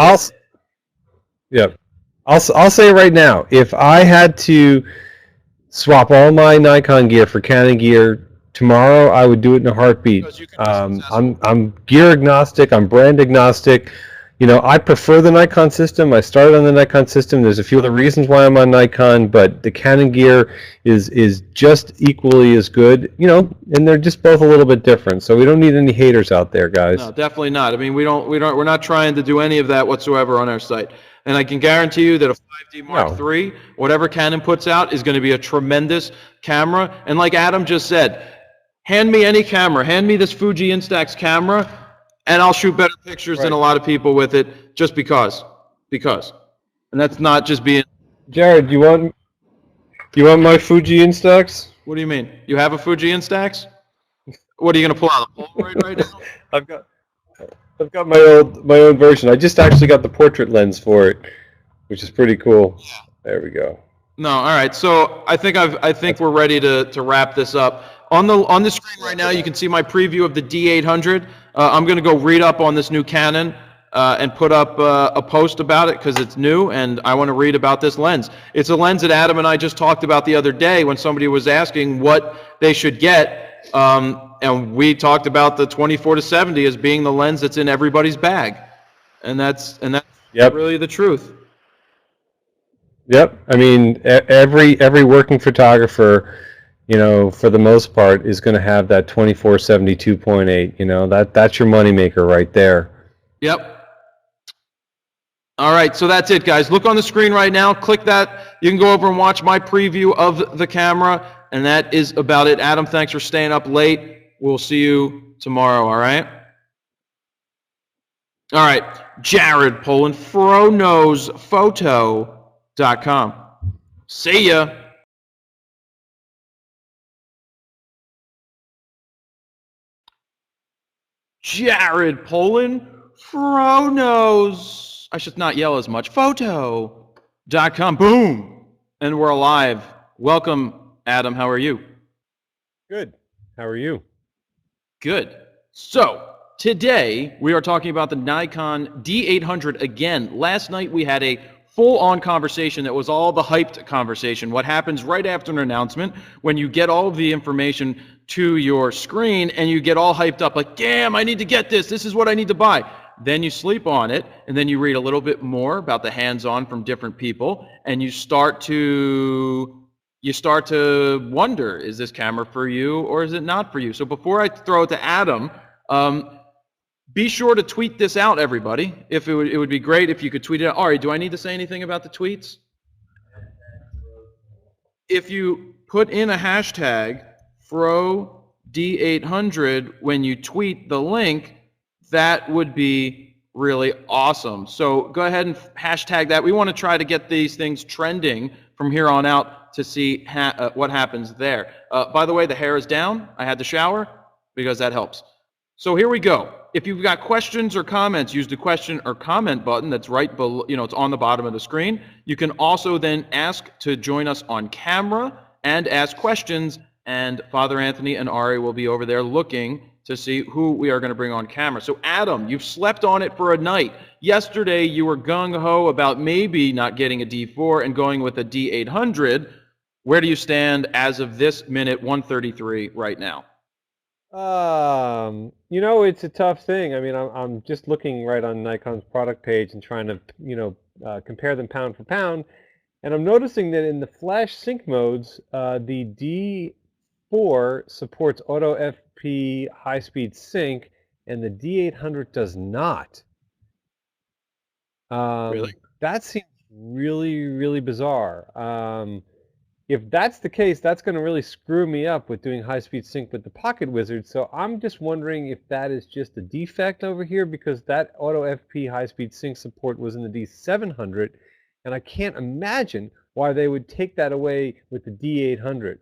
I'll say right now, if I had to swap all my Nikon gear for Canon gear tomorrow, I would do it in a heartbeat. I'm gear agnostic. I'm brand agnostic. You know, I prefer the Nikon system. I started on the Nikon system. There's a few other reasons why I'm on Nikon, but the Canon gear is just equally as good. You know, and they're just both a little bit different. So we don't need any haters out there, guys. No, definitely not. I mean, we're not trying to do any of that whatsoever on our site. And I can guarantee you that a 5D Mark III, whatever Canon puts out, is going to be a tremendous camera. And like Adam just said, hand me any camera. Hand me this Fuji Instax camera, and I'll shoot better pictures than a lot of people with it, just because. And that's not just being... Jared, you want my Fuji Instax? What do you mean? You have a Fuji Instax? What are you going to pull out, a Polaroid right now? I've got my own version. I just actually got the portrait lens for it, which is pretty cool. There we go. No, all right. So I think we're ready to wrap this up. On the screen right now, you can see my preview of the D800. I'm going to go read up on this new Canon and put up a post about it because it's new, and I want to read about this lens. It's a lens that Adam and I just talked about the other day when somebody was asking what they should get. And we talked about the 24-70 as being the lens that's in everybody's bag, and that's really the truth. Yep. I mean, every working photographer, you know, for the most part, is going to have that 24-70 2.8. You know, that's your moneymaker right there. Yep. All right, so that's it, guys. Look on the screen right now. Click that. You can go over and watch my preview of the camera, and that is about it. Adam, thanks for staying up late. We'll see you tomorrow, all right? All right, Jared Polin, FroKnowsPhoto.com. See ya. Jared Polin, FroKnows. I should not yell as much. Photo.com. Boom. And we're alive. Welcome, Adam. How are you? Good. How are you? Good. So, today we are talking about the Nikon D800 again. Last night we had a full-on conversation that was all the hyped conversation. What happens right after an announcement when you get all of the information to your screen and you get all hyped up like, damn, I need to get this. This is what I need to buy. Then you sleep on it, and then you read a little bit more about the hands-on from different people, and you start to wonder, is this camera for you or is it not for you? So before I throw it to Adam, be sure to tweet this out, everybody. It would be great if you could tweet it out. Ari, do I need to say anything about the tweets? If you put in a hashtag, FroD800, when you tweet the link, that would be really awesome. So go ahead and hashtag that. We want to try to get these things trending from here on out to see what happens there. By the way, the hair is down. I had to shower because that helps. So here we go. If you've got questions or comments, use the question or comment button that's right below, it's on the bottom of the screen. You can also then ask to join us on camera and ask questions, and Father Anthony and Ari will be over there looking to see who we are going to bring on camera. So Adam, you've slept on it for a night. Yesterday you were gung-ho about maybe not getting a D4 and going with a D800. Where do you stand as of this minute 1:33 right now? It's a tough thing. I mean, I'm just looking right on Nikon's product page and trying to, compare them pound for pound, and I'm noticing that in the flash sync modes, the D4 supports auto FP high-speed sync, and the D800 does not. Really? That seems really, really bizarre. If that's the case, that's going to really screw me up with doing high-speed sync with the Pocket Wizard. So I'm just wondering if that is just a defect over here, because that Auto FP high-speed sync support was in the D700, and I can't imagine why they would take that away with the D800.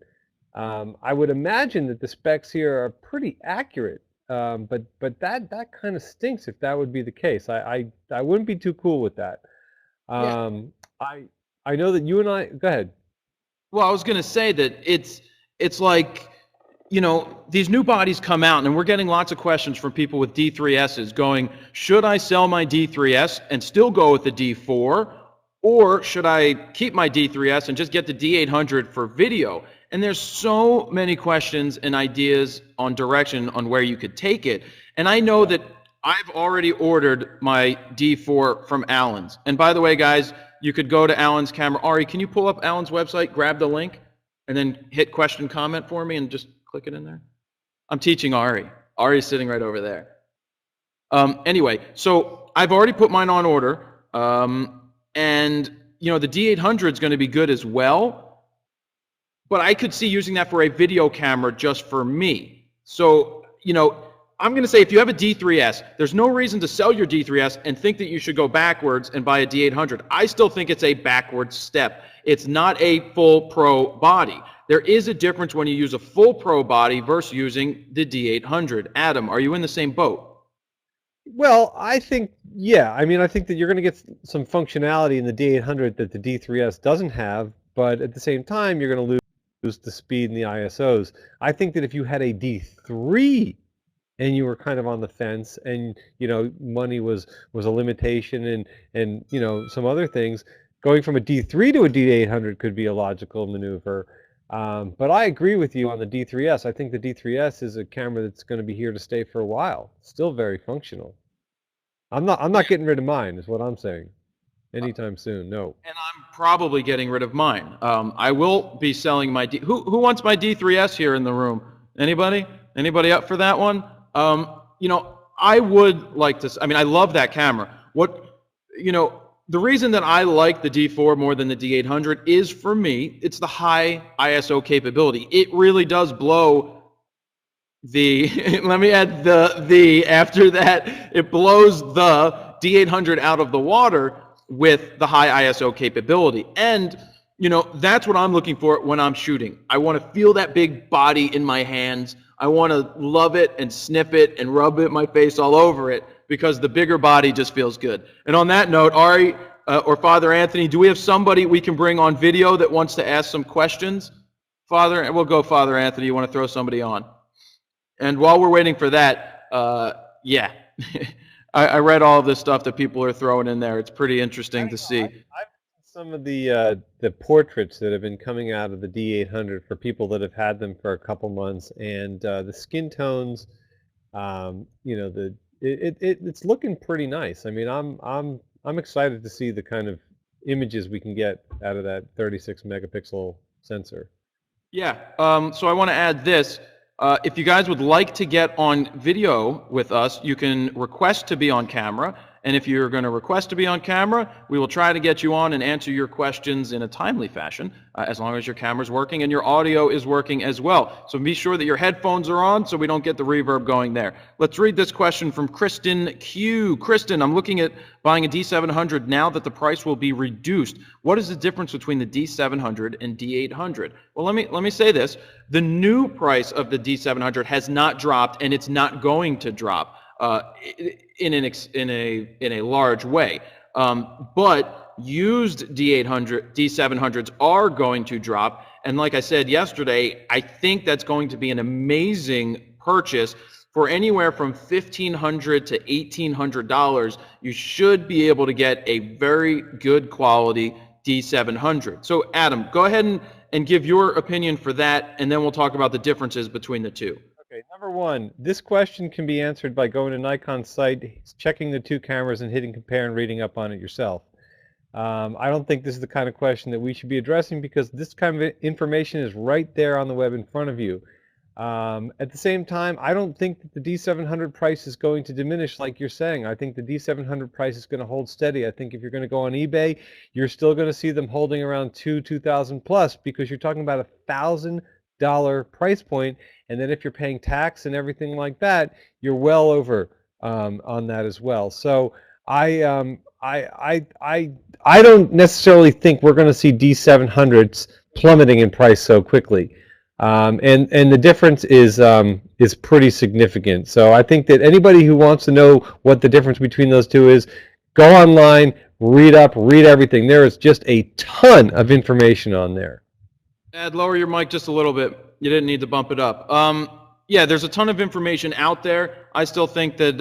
I would imagine that the specs here are pretty accurate, but that kind of stinks if that would be the case. I wouldn't be too cool with that. Yeah. I know that you and I. Go ahead. Well, I was going to say that it's like, you know, these new bodies come out, and we're getting lots of questions from people with D3Ss going, should I sell my D3S and still go with the D4, or should I keep my D3S and just get the D800 for video? And there's so many questions and ideas on direction on where you could take it. And I know that I've already ordered my D4 from Allen's. And by the way, guys, you could go to Allen's camera. Ari, can you pull up Allen's website, grab the link, and then hit question comment for me and just click it in there? I'm teaching Ari. Ari's sitting right over there. Anyway, so I've already put mine on order. And, you know, the D800 is going to be good as well. But I could see using that for a video camera just for me. So, you know, I'm going to say if you have a D3S, there's no reason to sell your D3S and think that you should go backwards and buy a D800. I still think it's a backward step. It's not a full pro body. There is a difference when you use a full pro body versus using the D800. Adam, are you in the same boat? Well, I think, yeah. I mean, I think that you're going to get some functionality in the D800 that the D3S doesn't have, but at the same time, you're going to lose the speed and the ISOs. I think that if you had a D3 and you were kind of on the fence, and you know money was a limitation, and you know some other things, going from a D3 to a D800 could be a logical maneuver. But I agree with you on the D3S. I think the D3S is a camera that's going to be here to stay for a while. Still very functional. I'm not getting rid of mine, is what I'm saying. Anytime soon, no. And I'm probably getting rid of mine. I will be selling my Who wants my D3S here in the room? Anybody? Anybody up for that one? You know, I would like to. I mean, I love that camera. You know, the reason that I like the D4 more than the D800 is, for me, it's the high ISO capability. It really does blow the. Let me add the after that. It blows the D800 out of the water with the high ISO capability. And, you know, that's what I'm looking for when I'm shooting. I want to feel that big body in my hands. I want to love it and sniff it and rub it, my face all over it, because the bigger body just feels good. And on that note, Ari or Father Anthony, do we have somebody we can bring on video that wants to ask some questions? Father, we'll go Father Anthony. You want to throw somebody on? And while we're waiting for that, yeah. I read all of this stuff that people are throwing in there. It's pretty interesting to see. I've some of the portraits that have been coming out of the D800 for people that have had them for a couple months, and the skin tones, you know, it's looking pretty nice. I mean, I'm excited to see the kind of images we can get out of that 36 megapixel sensor. Yeah. So I want to add this. If you guys would like to get on video with us, you can request to be on camera. And if you're going to request to be on camera, we will try to get you on and answer your questions in a timely fashion, as long as your camera's working and your audio is working as well. So be sure that your headphones are on so we don't get the reverb going there. Let's read this question from Kristen Q. Kristen, I'm looking at buying a D700 now that the price will be reduced. What is the difference between the D700 and D800? Well, let me say this. The new price of the D700 has not dropped, and it's not going to drop in a large way. But used D700s are going to drop, and like I said yesterday, I think that's going to be an amazing purchase. For anywhere from $1,500 to $1,800, you should be able to get a very good quality D700. So Adam, go ahead and give your opinion for that, and then we'll talk about the differences between the two. Okay, number one, this question can be answered by going to Nikon's site, checking the two cameras, and hitting compare and reading up on it yourself. I don't think this is the kind of question that we should be addressing, because this kind of information is right there on the web in front of you. At the same time, I don't think that the D700 price is going to diminish like you're saying. I think the D700 price is going to hold steady. I think if you're going to go on eBay, you're still going to see them holding around 2,000 plus, because you're talking about $1,000 price point, and then if you're paying tax and everything like that, you're well over on that as well. So I don't necessarily think we're going to see D700s plummeting in price so quickly. And the difference is pretty significant. So I think that anybody who wants to know what the difference between those two is, go online, read up, read everything. There is just a ton of information on there. Ed, lower your mic just a little bit. You didn't need to bump it up. Yeah, there's a ton of information out there. I still think that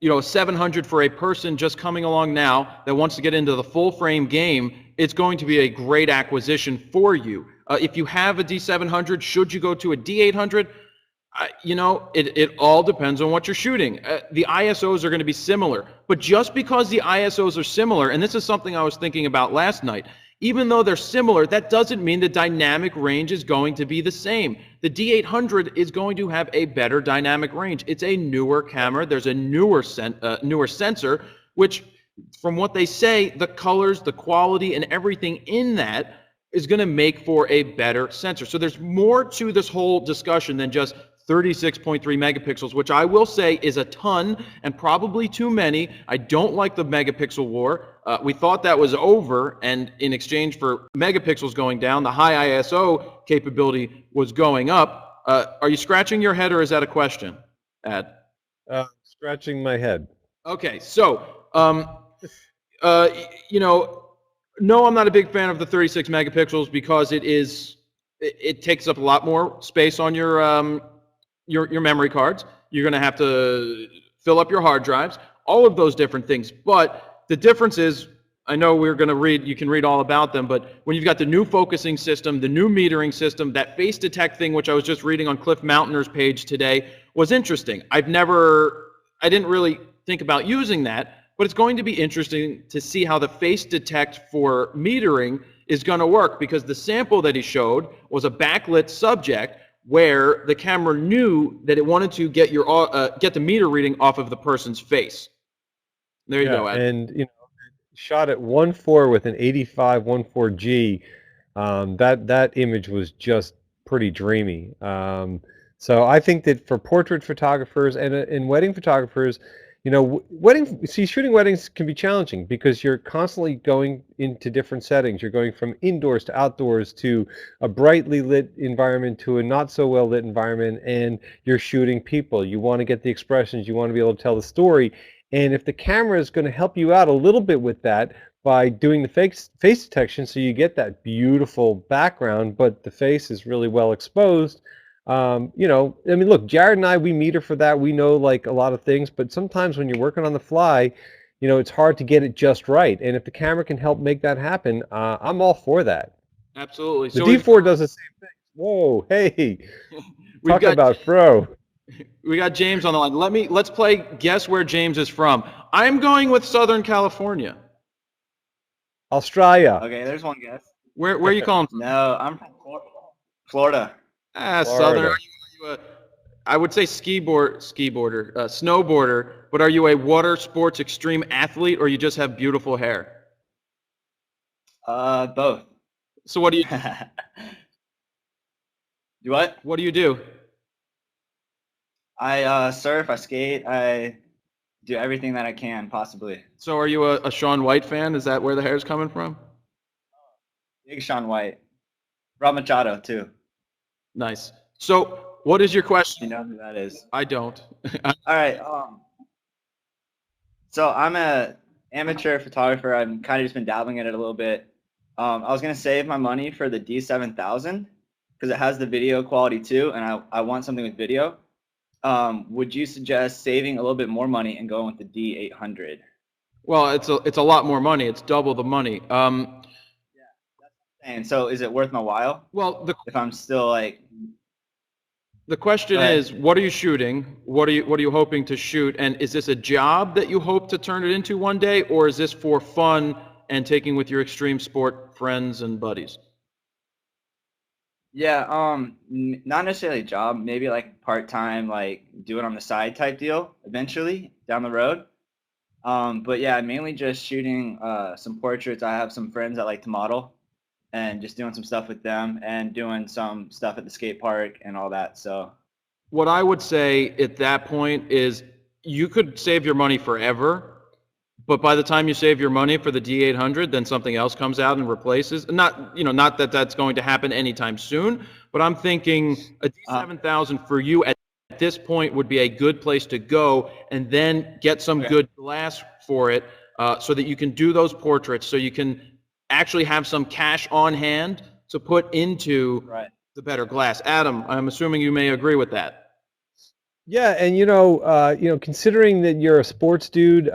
you know, 700 for a person just coming along now that wants to get into the full frame game, it's going to be a great acquisition for you. If you have a D700, should you go to a D800? You know, it all depends on what you're shooting. The ISOs are going to be similar, but just because the ISOs are similar, and this is something I was thinking about last night, even though they're similar, that doesn't mean the dynamic range is going to be the same. The D800 is going to have a better dynamic range. It's a newer camera. There's a newer sensor, which, from what they say, the colors, the quality, and everything in that is going to make for a better sensor. So there's more to this whole discussion than just 36.3 megapixels, which I will say is a ton and probably too many. I don't like the megapixel war. We thought that was over, and in exchange for megapixels going down, the high ISO capability was going up. Are you scratching your head, or is that a question, Ad? Scratching my head. Okay, so, you know, no, I'm not a big fan of the 36 megapixels because it takes up a lot more space on your memory cards. You're going to have to fill up your hard drives, all of those different things. But the difference is, I know we're going to read, you can read all about them, but when you've got the new focusing system, the new metering system, that face detect thing, which I was just reading on Cliff Mountainer's page today, was interesting. I didn't really think about using that, but it's going to be interesting to see how the face detect for metering is going to work, because the sample that he showed was a backlit subject where the camera knew that it wanted to get the meter reading off of the person's face. There you go, Ed. And you know, shot at 1.4 with an 85 1.4G. That image was just pretty dreamy. So I think that for portrait photographers and wedding photographers, you know, shooting weddings can be challenging because you're constantly going into different settings. You're going from indoors to outdoors to a brightly lit environment to a not so well lit environment, and you're shooting people. You want to get the expressions, you want to be able to tell the story. And if the camera is going to help you out a little bit with that by doing the face detection, so you get that beautiful background, but the face is really well exposed. You know, I mean, look, Jared and I, we meter for that. We know like a lot of things, but sometimes when you're working on the fly, you know, it's hard to get it just right. And if the camera can help make that happen, I'm all for that. Absolutely. The D4 does the same thing. Whoa, hey, talk about Fro. We got James on the line. Let's play guess where James is from. I'm going with Southern California. Australia. Okay, there's one guess. Where are you calling from? No, I'm from Florida. Florida. Southern. Are you I would say snowboarder, but are you a water sports extreme athlete, or you just have beautiful hair? Both. So what do you Do what? What do you do? I surf, I skate, I do everything that I can, possibly. So are you a Shaun White fan? Is that where the hair's coming from? Big Shaun White. Rob Machado, too. Nice. So what is your question? You know who that is? I don't. All right. So I'm a amateur photographer. I've kind of just been dabbling in it a little bit. I was going to save my money for the D7000 because it has the video quality too, and I want something with video. Would you suggest saving a little bit more money and going with the D800? Well, it's a lot more money. It's double the money. Yeah, that's what I'm saying. So is it worth my while? Well, if I'm still like. The question is, what are you shooting? What are you hoping to shoot? And is this a job that you hope to turn it into one day, or is this for fun and taking with your extreme sport friends and buddies? Yeah, not necessarily a job, maybe like part-time, like do it on the side type deal eventually down the road. But yeah, mainly just shooting some portraits. I have some friends that like to model and just doing some stuff with them and doing some stuff at the skate park and all that. So What I would say at that point is you could save your money forever, but by the time you save your money for the D800, then something else comes out and replaces. Not, not that that's going to happen anytime soon, but I'm thinking a D7000 for you at this point would be a good place to go, and then get some good glass for it, so that you can do those portraits, so you can actually have some cash on hand to put into right. the better glass. Adam, I'm assuming you may agree with that. Yeah, and considering that you're a sports dude,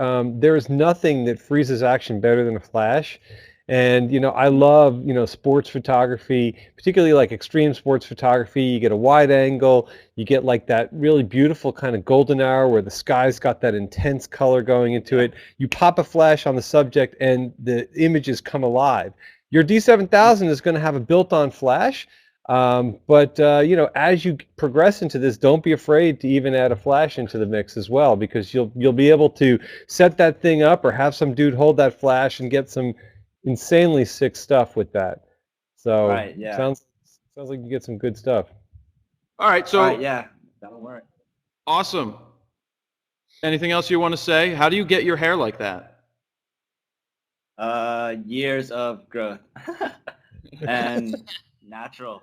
there is nothing that freezes action better than a flash. And I love sports photography, particularly like extreme sports photography. You get a wide angle, you get like that really beautiful kind of golden hour where the sky's got that intense color going into it. You pop a flash on the subject, and the images come alive. Your D7000 is going to have a built-on flash. But as you progress into this, don't be afraid to even add a flash into the mix as well, because you'll be able to set that thing up, or have some dude hold that flash and get some insanely sick stuff with that. So Right, yeah. sounds like you get some good stuff. All right, so All right, yeah, that'll work. awesome. Anything else you want to say? How do you get your hair like that? Years of growth and natural.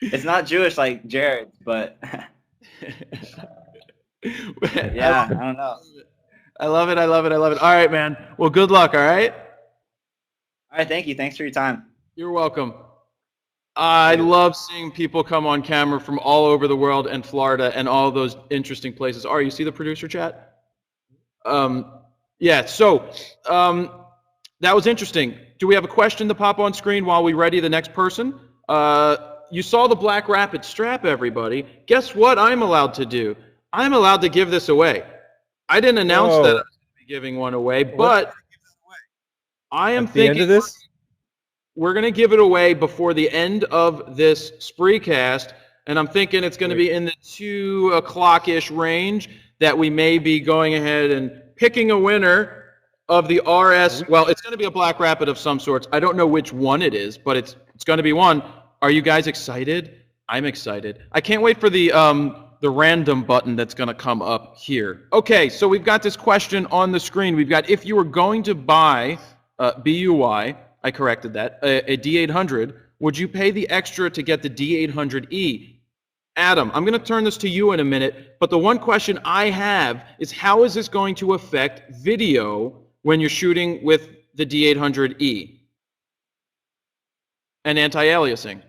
It's not Jewish like Jared, but yeah, I don't know. I love it. I love it. I love it. All right, man. Well, good luck. All right. All right, thank you. Thanks for your time. You're welcome. I love seeing people come on camera from all over the world and Florida and all those interesting places. You see the producer chat? Yeah, so that was interesting. Do we have a question to pop on screen while we ready the next person? You saw the Black Rapid strap, everybody. Guess what I'm allowed to do? I'm allowed to give this away. I didn't announce that I was going to be giving one away, but I am thinking at the end of this, we're going to give it away before the end of this Spreecast, and I'm thinking it's going to be in the 2 o'clock-ish range that we may be going ahead and picking a winner of the RS. Well, it's going to be a Black Rapid of some sorts. I don't know which one it is, but it's going to be one. Are you guys excited? I'm excited. I can't wait for the random button that's going to come up here. Okay, so we've got this question on the screen. We've got, if you were going to buy BUY, I corrected that, a D800, would you pay the extra to get the D800E? Adam, I'm going to turn this to you in a minute, but the one question I have is, how is this going to affect video when you're shooting with the D800E and anti-aliasing?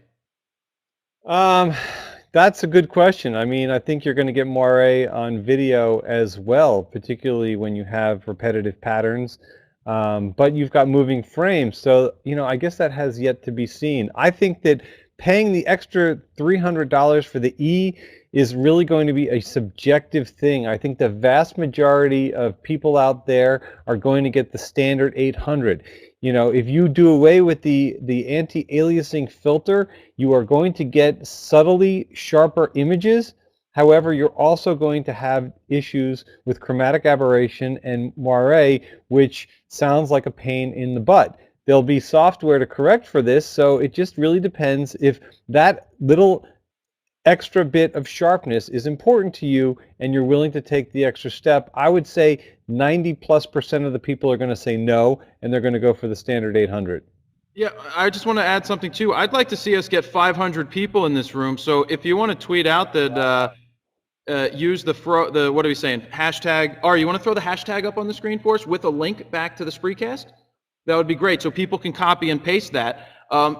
That's a good question. I mean, I think you're going to get moire on video as well, particularly when you have repetitive patterns. But you've got moving frames, so I guess that has yet to be seen. I think that paying the extra $300 for the E is really going to be a subjective thing. I think the vast majority of people out there are going to get the standard 800. If you do away with the anti-aliasing filter, you are going to get subtly sharper images. However, you're also going to have issues with chromatic aberration and moire, which sounds like a pain in the butt. There'll be software to correct for this, so it just really depends if that little extra bit of sharpness is important to you and you're willing to take the extra step. I would say 90+% of the people are going to say no, and they're going to go for the standard 800. Yeah, I just want to add something too. I'd like to see us get 500 people in this room, so if you want to tweet out that use the what are we saying, hashtag, you want to throw the hashtag up on the screen for us with a link back to the Spreecast? That would be great, so people can copy and paste that.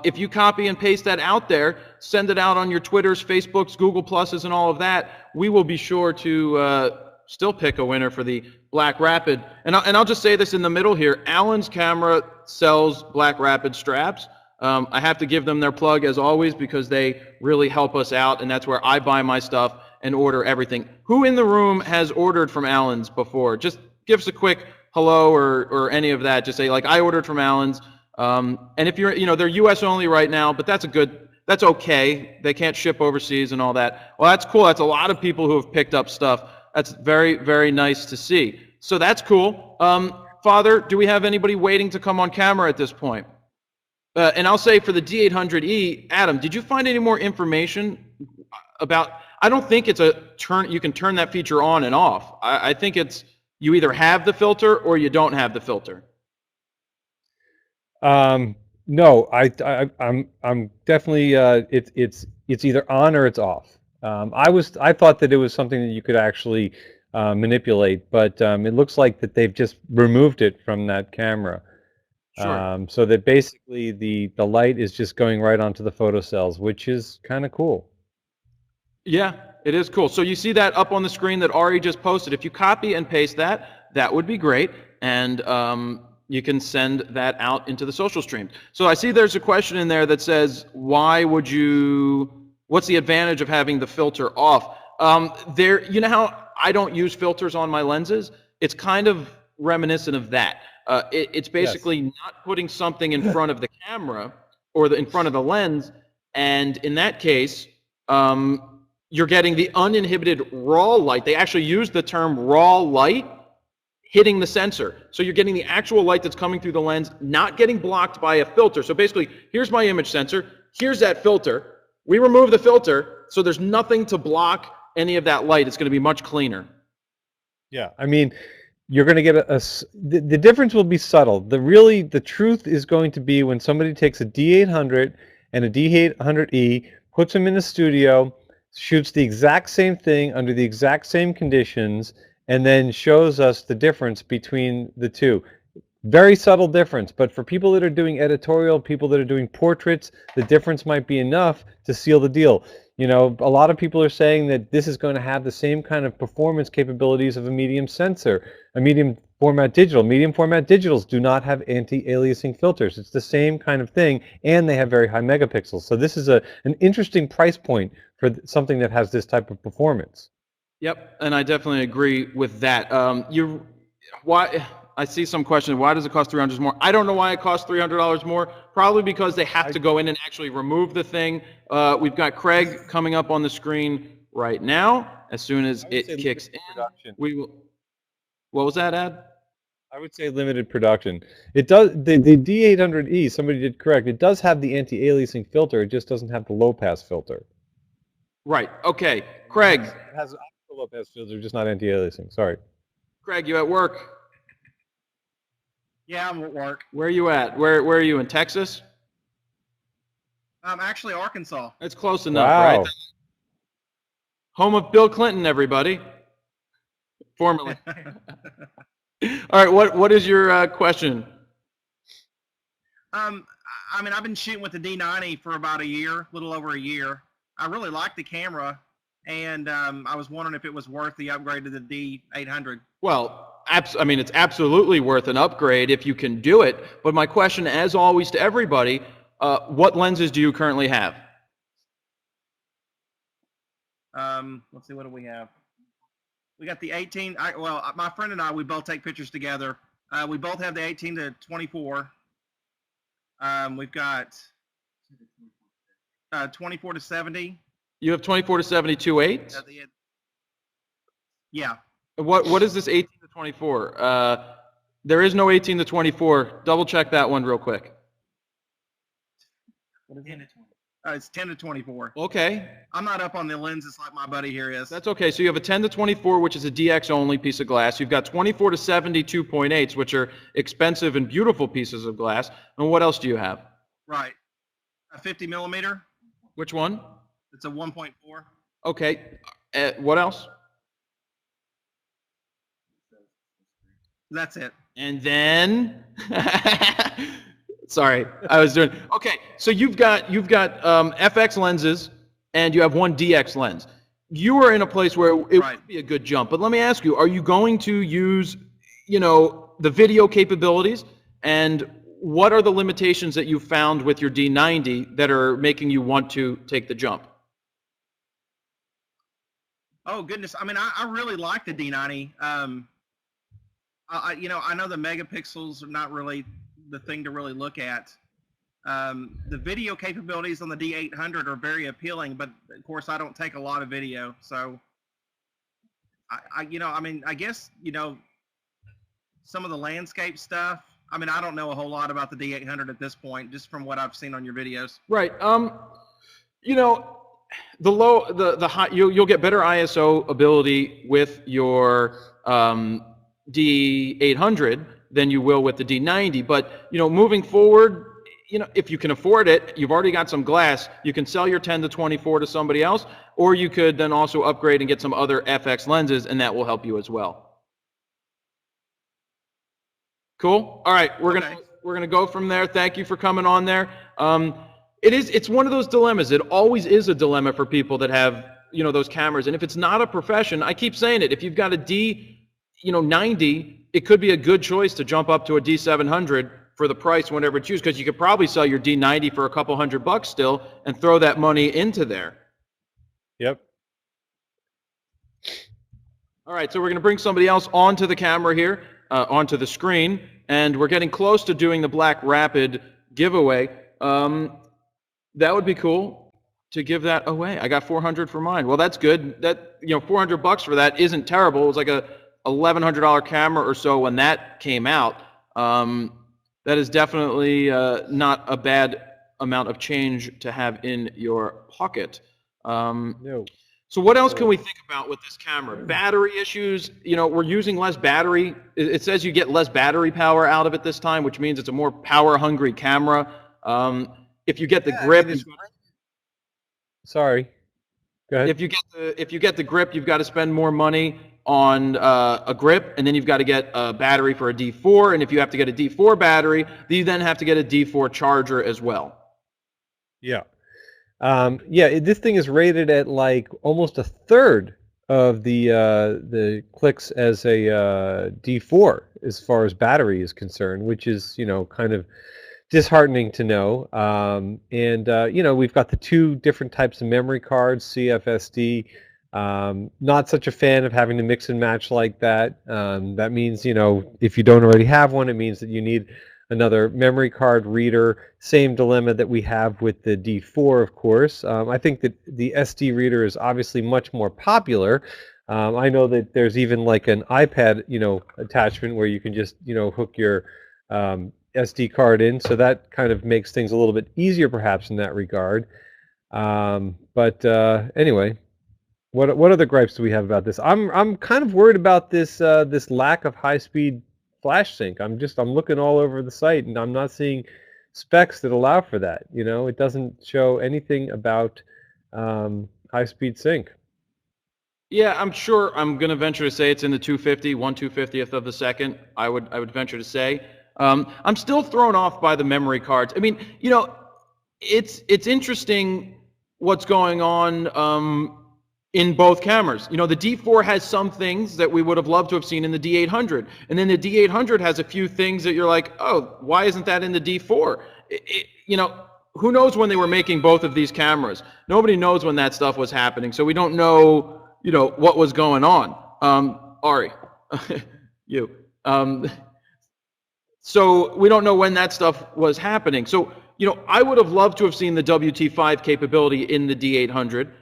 If you copy and paste that out there, send it out on your Twitters, Facebooks, Google Pluses, and all of that, we will be sure to still pick a winner for the Black Rapid. And I'll just say this in the middle here. Alan's camera sells Black Rapid straps. I have to give them their plug as always, because they really help us out, and that's where I buy my stuff and order everything. Who in the room has ordered from Alan's before? Just give us a quick hello or any of that. Just say, like, I ordered from Alan's. And if you're, they're U.S. only right now, but that's a good That's okay. They can't ship overseas and all that. Well, that's cool. That's a lot of people who have picked up stuff. That's very, very nice to see. So that's cool. Father, do we have anybody waiting to come on camera at this point? And I'll say for the D800E, Adam, did you find any more information about? I don't think it's a turn. You can turn that feature on and off. I think it's you either have the filter or you don't have the filter. No, I'm definitely it's either on or it's off. I thought that it was something that you could actually manipulate, but it looks like that they've just removed it from that camera. Sure. So that basically the light is just going right onto the photocells, which is kind of cool. Yeah, it is cool. So you see that up on the screen that Ari just posted. If you copy and paste that, that would be great. And you can send that out into the social stream. So I see there's a question in there that says, why would you, what's the advantage of having the filter off? You know how I don't use filters on my lenses? It's kind of reminiscent of that. It's basically not putting something in front of the camera or in front of the lens. And in that case, you're getting the uninhibited raw light. They actually use the term raw light hitting the sensor. So you're getting the actual light that's coming through the lens, not getting blocked by a filter. So basically, here's my image sensor, here's that filter. We remove the filter, so there's nothing to block any of that light. It's going to be much cleaner. Yeah, I mean, you're going to get the difference will be subtle. The truth is going to be when somebody takes a D800 and a D800E, puts them in a studio, shoots the exact same thing under the exact same conditions, and then shows us the difference between the two. Very subtle difference, but for people that are doing editorial, people that are doing portraits, the difference might be enough to seal the deal. You know, a lot of people are saying that this is going to have the same kind of performance capabilities of a medium sensor, a medium format digital. Medium format digitals do not have anti-aliasing filters. It's the same kind of thing, and they have very high megapixels. So this is an interesting price point for something that has this type of performance. Yep, and I definitely agree with that. Why? I see some question. Why does it cost $300 more? I don't know why it costs $300 more. Probably because they have to go in and actually remove the thing. We've got Craig coming up on the screen right now. As soon as it kicks in, we will. What was that, Ad? I would say limited production. It does. The D800E. Somebody did correct. It does have the anti-aliasing filter. It just doesn't have the low-pass filter. Right. Okay. Craig. It has a low-pass filter, just not anti-aliasing. Sorry. Craig, you at work? Yeah, I'm at work. Where are you at? Where are you, in Texas? I'm actually Arkansas. That's close enough, right? Wow. Home of Bill Clinton, everybody. Formerly. All right, what is your question? I mean, I've been shooting with the D90 for about a year, a little over a year. I really like the camera, and I was wondering if it was worth the upgrade to the D800. Well, I mean, it's absolutely worth an upgrade if you can do it. But my question, as always, to everybody, what lenses do you currently have? Let's see, what do we have? We got the 18. Well, my friend and I, we both take pictures together. We both have the 18 to 24. We've got 24 to 70. You have 24 to 72.8? Yeah. What is this 18 to 24? There is no 18 to 24. Double check that one real quick. What is it? It's 10 to 24. Okay. I'm not up on the lenses like my buddy here is. That's okay. So you have a 10 to 24, which is a DX only piece of glass. You've got 24 to 72.8s, which are expensive and beautiful pieces of glass. And what else do you have? Right. A 50 millimeter. Which one? It's a 1.4. Okay. What else? That's it. And then, sorry, I was doing, okay, so you've got FX lenses and you have one DX lens. You are in a place where it would be a good jump, but let me ask you, are you going to use, the video capabilities, and what are the limitations that you found with your D90 that are making you want to take the jump? Oh, goodness. I mean, I really like the D90. I know the megapixels are not really the thing to really look at. The video capabilities on the D800 are very appealing, but of course I don't take a lot of video, so I guess, some of the landscape stuff. I mean, I don't know a whole lot about the D800 at this point, just from what I've seen on your videos. Right. The high, you'll get better ISO ability with your D800 than you will with the D90. But moving forward, if you can afford it, you've already got some glass. You can sell your 10 to 24 to somebody else, or you could then also upgrade and get some other FX lenses, and that will help you as well. Cool. All right, we're gonna go from there. Thank you for coming on there. It's one of those dilemmas. It always is a dilemma for people that have those cameras. And if it's not a profession, I keep saying it. If you've got a D90, it could be a good choice to jump up to a D700 for the price whenever you choose, because you could probably sell your D90 for a couple $100 still and throw that money into there. Yep. All right, so we're going to bring somebody else onto the camera here, onto the screen, and we're getting close to doing the Black Rapid giveaway. That would be cool to give that away. I got 400 for mine. Well, that's good. That $400 for that isn't terrible. It was like a $1,100 camera or so when that came out. That is definitely not a bad amount of change to have in your pocket. No. So what else can we think about with this camera? Battery issues. We're using less battery. It says you get less battery power out of it this time, which means it's a more power-hungry camera. If you get the grip, sorry. Go ahead. If you get the grip, you've got to spend more money on a grip, and then you've got to get a battery for a D4. And if you have to get a D4 battery, you then have to get a D4 charger as well. Yeah. This thing is rated at like almost a third of the clicks as a D4 as far as battery is concerned, which is kind of disheartening to know. We've got the two different types of memory cards, CFSD. Not such a fan of having to mix and match like that. That means if you don't already have one, it means that you need another memory card reader. Same dilemma that we have with the D4, of course. I think that the SD reader is obviously much more popular. I know that there's even like an iPad, attachment where you can just, hook your SD card in. So that kind of makes things a little bit easier, perhaps, in that regard. Anyway, what other gripes do we have about this? I'm kind of worried about this this lack of high-speed flash sync. I'm looking all over the site, and I'm not seeing specs that allow for that. It doesn't show anything about high-speed sync. Yeah, I'm sure. I'm going to venture to say it's in the 250, 1/250th of the second. I would venture to say. I'm still thrown off by the memory cards. I mean, it's interesting what's going on in both cameras. The D4 has some things that we would have loved to have seen in the D800, and then the D800 has a few things that you're like, oh, why isn't that in the D4? Who knows when they were making both of these cameras? Nobody knows when that stuff was happening, so we don't know, what was going on. Ari, you. So we don't know when that stuff was happening. So, I would have loved to have seen the WT5 capability in the D800.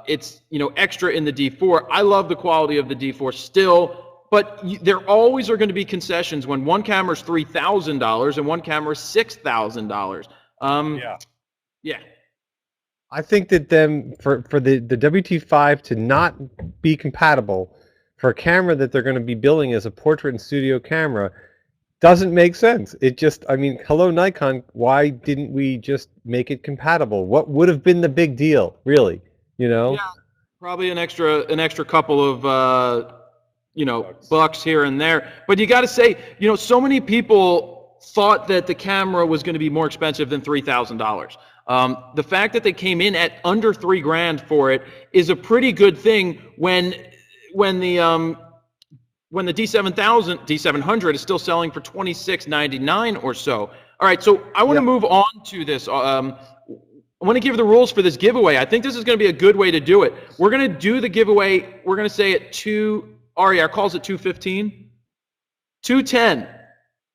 It's extra in the D4. I love the quality of the D4 still, but there always are going to be concessions when one camera is $3,000 and one camera is $6,000. Yeah. I think that for the WT5 to not be compatible for a camera that they're going to be billing as a portrait and studio camera doesn't make sense. It just, hello Nikon, why didn't we just make it compatible? What would have been the big deal, really? Yeah, probably an extra couple of bucks here and there. But you got to say, so many people thought that the camera was going to be more expensive than $3,000. The fact that they came in at under $3,000 for it is a pretty good thing when the D700 is still selling for $26.99 or so. All right, so I want to move on to this. I want to give the rules for this giveaway. I think this is going to be a good way to do it. We're going to do the giveaway. We're going to say at our call's at 2:15. 2:10.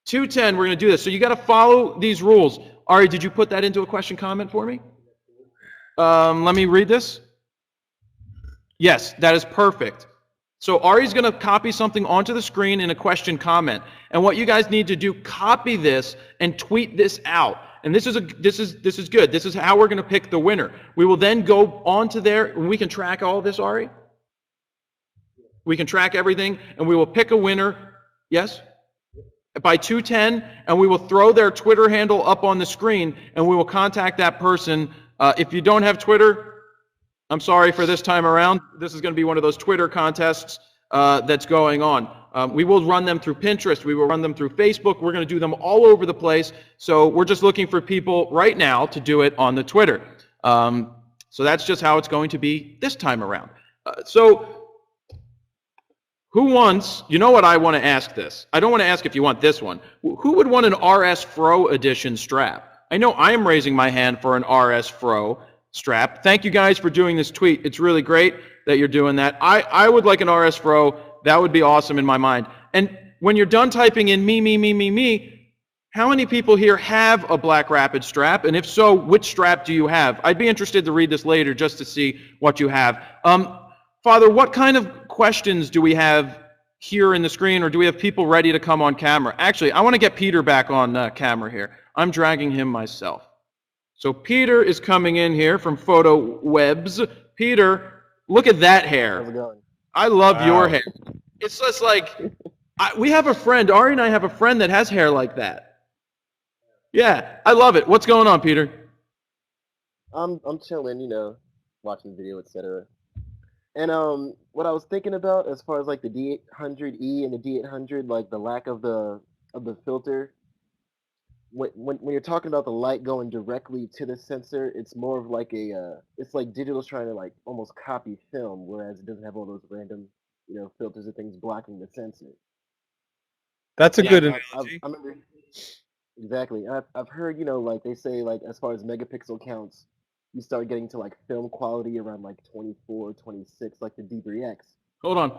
2:10, we're going to do this. So you got to follow these rules. Ari, did you put that into a question comment for me? Let me read this. Yes, that is perfect. So Ari's going to copy something onto the screen in a question comment. And what you guys need to do, copy this and tweet this out. And this is good. This is how we're going to pick the winner. We will then go onto there, and we can track all of this, Ari. We can track everything, and we will pick a winner. Yes? By 2:10, and we will throw their Twitter handle up on the screen, and we will contact that person. If you don't have Twitter, I'm sorry for this time around. This is going to be one of those Twitter contests that's going on. We will run them through Pinterest. We will run them through Facebook. We're going to do them all over the place. So we're just looking for people right now to do it on the Twitter. So that's just how it's going to be this time around. So who wants, you know what, I want to ask this. I don't want to ask if you want this one. Who would want an RS Fro edition strap? I know I am raising my hand for an RS Fro strap. Thank you guys for doing this tweet. It's really great that you're doing that. I would like an RS Fro. That would be awesome in my mind. And when you're done typing in me, how many people here have a Black Rapid strap? And if so, which strap do you have? I'd be interested to read this later just to see what you have. Father, what kind of questions do we have here in the screen, or do we have people ready to come on camera? Actually, I want to get Peter back on camera here. I'm dragging him myself. So Peter is coming in here from Photo Webs. Peter, look at that hair. How's it going? I love your hair. It's just like, we have a friend, Ari and I have a friend that has hair like that. Yeah, I love it. What's going on, Peter? I'm chilling, you know, watching video, etc. And what I was thinking about as far as like the D800E and the D800, like the lack of the filter. When you're talking about the light going directly to the sensor, it's more of like it's like digital's trying to like almost copy film, whereas it doesn't have all those random, you know, filters and things blocking the sensor. That's a good. I remember exactly. I've heard, you know, like they say, like as far as megapixel counts, you start getting to like film quality around like 24, 26, like the D3X. Hold on.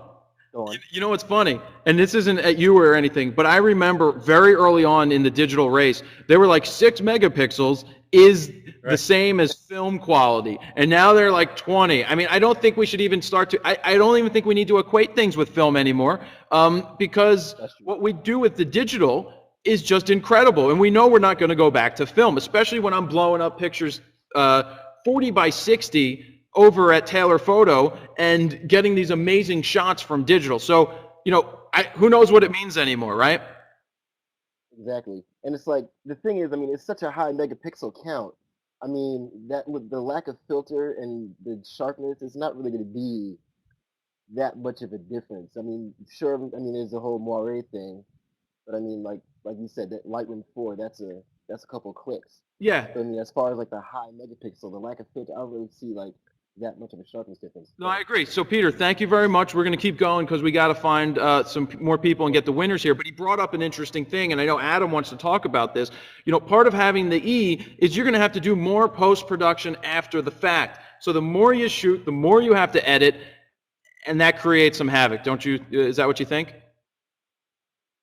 Go on. You know what's funny? And this isn't at you or anything, but I remember very early on in the digital race, they were like 6 megapixels is the same as film quality. And now they're like 20. I mean, I don't think we should even start to, I don't even think we need to equate things with film anymore, because what we do with the digital is just incredible. And we know we're not going to go back to film, especially when I'm blowing up pictures 40 by 60 over at Taylor Photo and getting these amazing shots from digital. So, you know, who knows what it means anymore, right? Exactly. And it's like, the thing is, I mean, it's such a high megapixel count. I mean, that with the lack of filter and the sharpness, it's not really going to be that much of a difference. I mean, sure, I mean, there's the whole moire thing, but I mean, like you said, that Lightroom 4, that's a couple clicks. Yeah. So, I mean, as far as like the high megapixel, the lack of filter, I don't really see like that much of a sharpness difference. No, I agree. So, Peter, thank you very much. We're going to keep going because we got to find some more people and get the winners here. But he brought up an interesting thing, and I know Adam wants to talk about this. You know, part of having the E is you're going to have to do more post-production after the fact. So the more you shoot, the more you have to edit, and that creates some havoc, don't you? Is that what you think?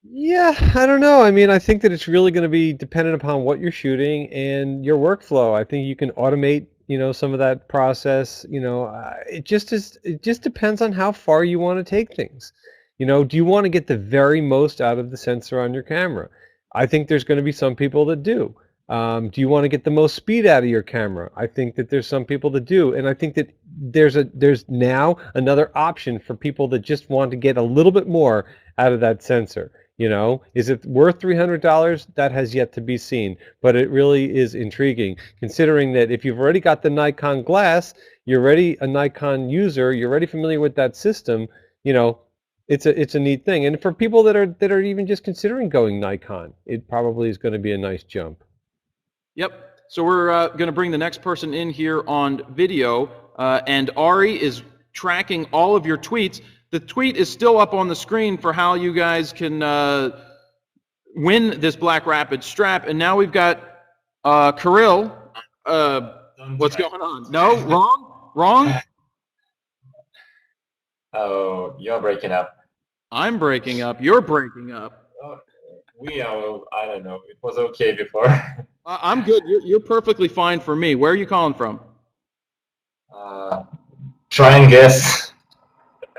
Yeah, I don't know. I mean, I think that it's really going to be dependent upon what you're shooting and your workflow. I think you can automate, you know, some of that process. You know, it just depends on how far you want to take things. You know, do you want to get the very most out of the sensor on your camera? I think there's going to be some people that do. Do you want to get the most speed out of your camera? I think that there's some people that do, and I think that there's now another option for people that just want to get a little bit more out of that sensor. You know, is it worth $300? That has yet to be seen, but it really is intriguing, considering that if you've already got the Nikon glass, you're already a Nikon user, you're already familiar with that system. You know, it's a neat thing, and for people that are even just considering going Nikon, it probably is going to be a nice jump. Yep. So we're going to bring the next person in here on video, and Ari is tracking all of your tweets. The tweet is still up on the screen for how you guys can win this Black Rapid strap. And now we've got Kirill. What's going on? No? Wrong? Wrong? Oh, you're breaking up. I'm breaking up. You're breaking up. Oh, we are, I don't know. It was okay before. I'm good. You're perfectly fine for me. Where are you calling from? Try and guess.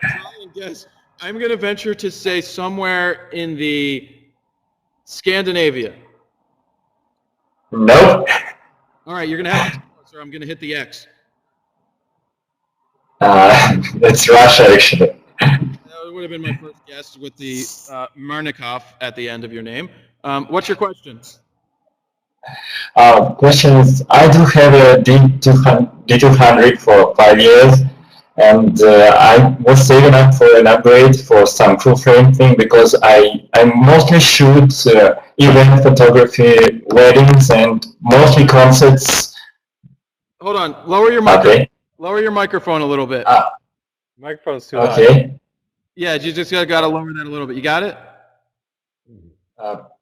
Try and guess. I'm going to venture to say somewhere in the Scandinavia. Nope. All right, you're going to have to, sir. I'm going to hit the X. It's Russia, actually. That would have been my first guess with the Mernikov at the end of your name. What's your question? Question is, I do have a D200 for 5 years, and I was saving up for an upgrade for some full frame thing because I mostly shoot event photography, weddings, and mostly concerts. Hold on. Lower your microphone. Okay. Lower your microphone a little bit. Microphone's too high. Okay. Yeah, you just got to lower that a little bit. You got it?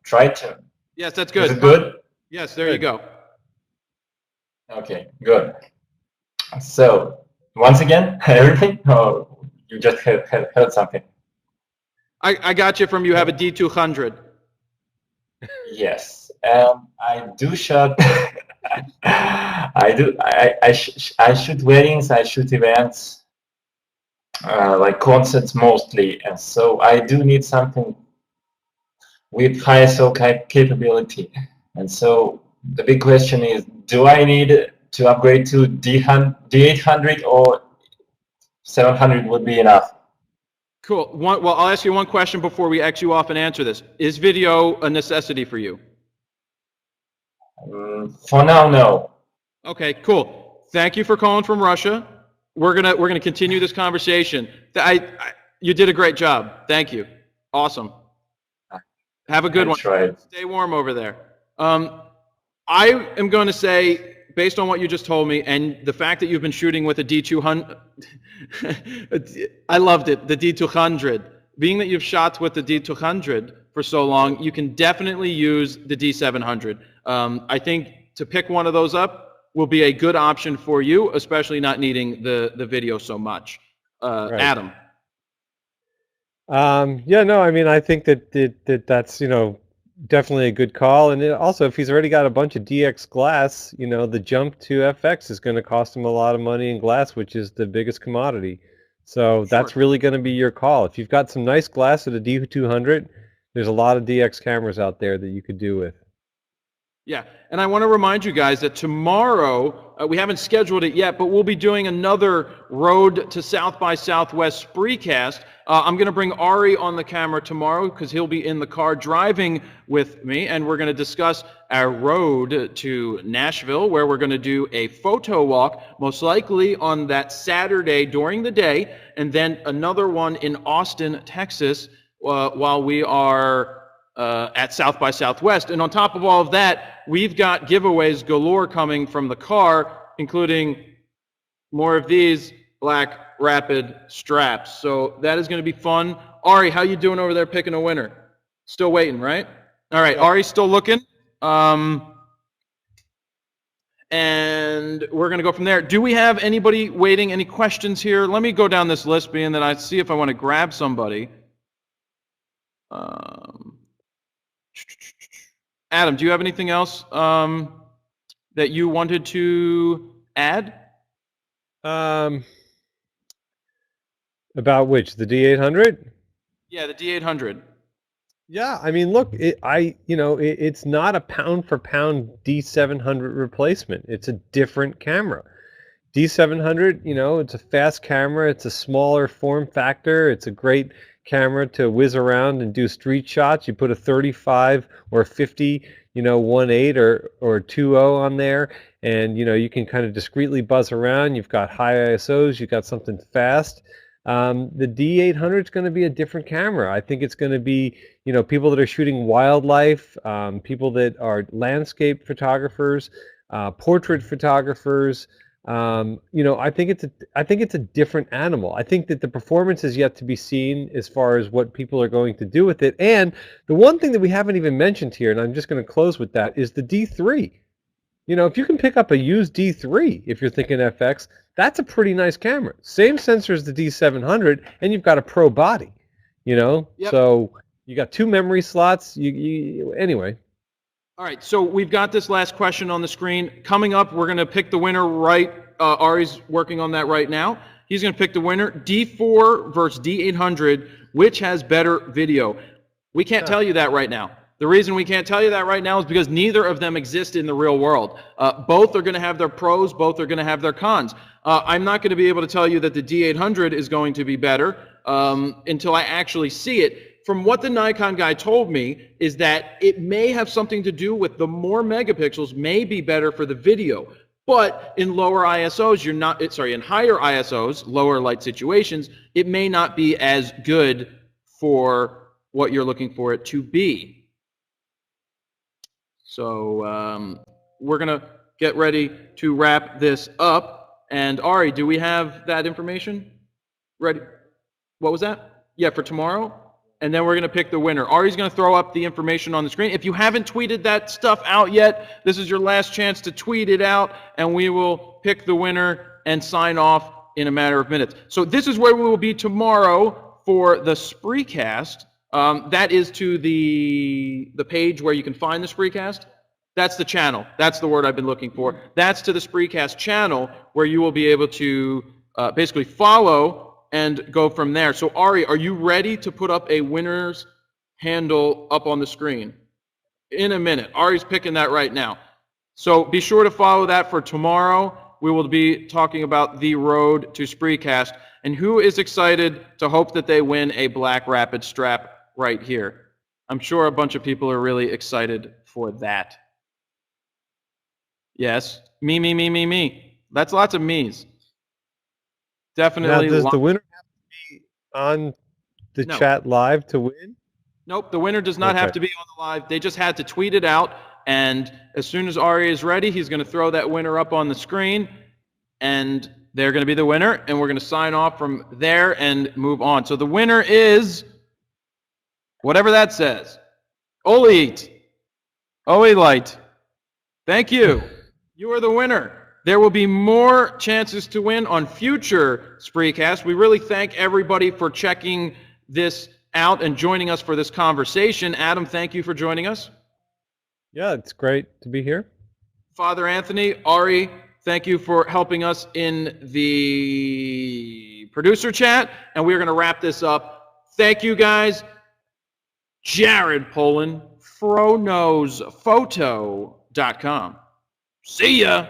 Try to. Yes, that's good. Is it good? Yes, there you go. Okay, good. So, once again, everything? Or you just heard something? I got you from you have a D200. Yes. I do shot. I shoot weddings, I shoot events, like concerts mostly, and so I do need something with high ISO capability. And so the big question is, do I need to upgrade to D800 or 700 would be enough? Cool. Well, I'll ask you one question before we X you off and answer this. Is video a necessity for you? For now, no. Okay, cool. Thank you for calling from Russia. We're gonna continue this conversation. You did a great job. Thank you. Awesome. Have a good one. Tried. Stay warm over there. I am going to say, based on what you just told me, and the fact that you've been shooting with a D200, I loved it, the D200. Being that you've shot with the D200 for so long, you can definitely use the D700. I think to pick one of those up will be a good option for you, especially not needing the video so much. Right. Adam. Yeah, no, I mean, I think that's, definitely a good call. And also, if he's already got a bunch of DX glass, the jump to FX is going to cost him a lot of money in glass, which is the biggest commodity. So that's really going to be your call. If you've got some nice glass at a D200, there's a lot of DX cameras out there that you could do with. Yeah, and I want to remind you guys that tomorrow, we haven't scheduled it yet, but we'll be doing another Road to South by Southwest Spreecast. I'm going to bring Ari on the camera tomorrow because he'll be in the car driving with me, and we're going to discuss our road to Nashville, where we're going to do a photo walk, most likely on that Saturday during the day, and then another one in Austin, Texas, while we are at South by Southwest. And on top of all of that, we've got giveaways galore coming from the car, including more of these Black Rapid straps. So that is going to be fun. Ari, how you doing over there picking a winner? Still waiting, right? All right, Ari's still looking. And we're going to go from there. Do we have anybody waiting? Any questions here? Let me go down this list, being that I see if I want to grab somebody. Adam, do you have anything else that you wanted to add? About which? The D800? Yeah, the D800. Yeah, I mean, look, it's not a pound for pound D700 replacement. It's a different camera. D700, it's a fast camera. It's a smaller form factor. It's a great camera to whiz around and do street shots. You put a 35 or 50, 1.8 or 2.0 on there, and you can kind of discreetly buzz around. You've got high ISOs. You've got something fast. The D800 is going to be a different camera. I think it's going to be, people that are shooting wildlife, people that are landscape photographers, portrait photographers. I think it's a different animal. I think that the performance is yet to be seen as far as what people are going to do with it. And the one thing that we haven't even mentioned here, and I'm just going to close with that, is the D3. If you can pick up a used D3, if you're thinking FX, that's a pretty nice camera. Same sensor as the D700, and you've got a pro body. Yep. So you got 2 memory slots. Anyway. All right, so we've got this last question on the screen. Coming up, we're going to pick the winner right. Ari's working on that right now. He's going to pick the winner, D4 versus D800, which has better video. We can't tell you that right now. The reason we can't tell you that right now is because neither of them exist in the real world. Both are going to have their pros, both are going to have their cons. I'm not going to be able to tell you that the D800 is going to be better until I actually see it. From what the Nikon guy told me is that it may have something to do with the more megapixels may be better for the video. But in lower ISOs, in higher ISOs, lower light situations, it may not be as good for what you're looking for it to be. So we're going to get ready to wrap this up. And Ari, do we have that information ready? What was that? Yeah, for tomorrow? And then we're going to pick the winner. Ari's going to throw up the information on the screen. If you haven't tweeted that stuff out yet, this is your last chance to tweet it out, and we will pick the winner and sign off in a matter of minutes. So this is where we will be tomorrow for the Spreecast. That is to the page where you can find the Spreecast. That's the channel. That's the word I've been looking for. That's to the Spreecast channel where you will be able to basically follow and go from there. So Ari, are you ready to put up a winner's handle up on the screen? In a minute. Ari's picking that right now. So be sure to follow that for tomorrow. We will be talking about the road to Spreecast. And who is excited to hope that they win a Black Rapid strap right here? I'm sure a bunch of people are really excited for that. Yes. Me. That's lots of me's. Definitely. Now, does the winner have to be on the chat live to win? Nope, the winner does not have to be on the live. They just had to tweet it out, and as soon as Ari is ready, he's going to throw that winner up on the screen, and they're going to be the winner, and we're going to sign off from there and move on. So the winner is, whatever that says, Olight. Thank you. You are the winner. There will be more chances to win on future Spreecasts. We really thank everybody for checking this out and joining us for this conversation. Adam, thank you for joining us. Yeah, it's great to be here. Father Anthony, Ari, thank you for helping us in the producer chat. And we're going to wrap this up. Thank you, guys. Jared Polin, FroKnowsPhoto.com. See ya.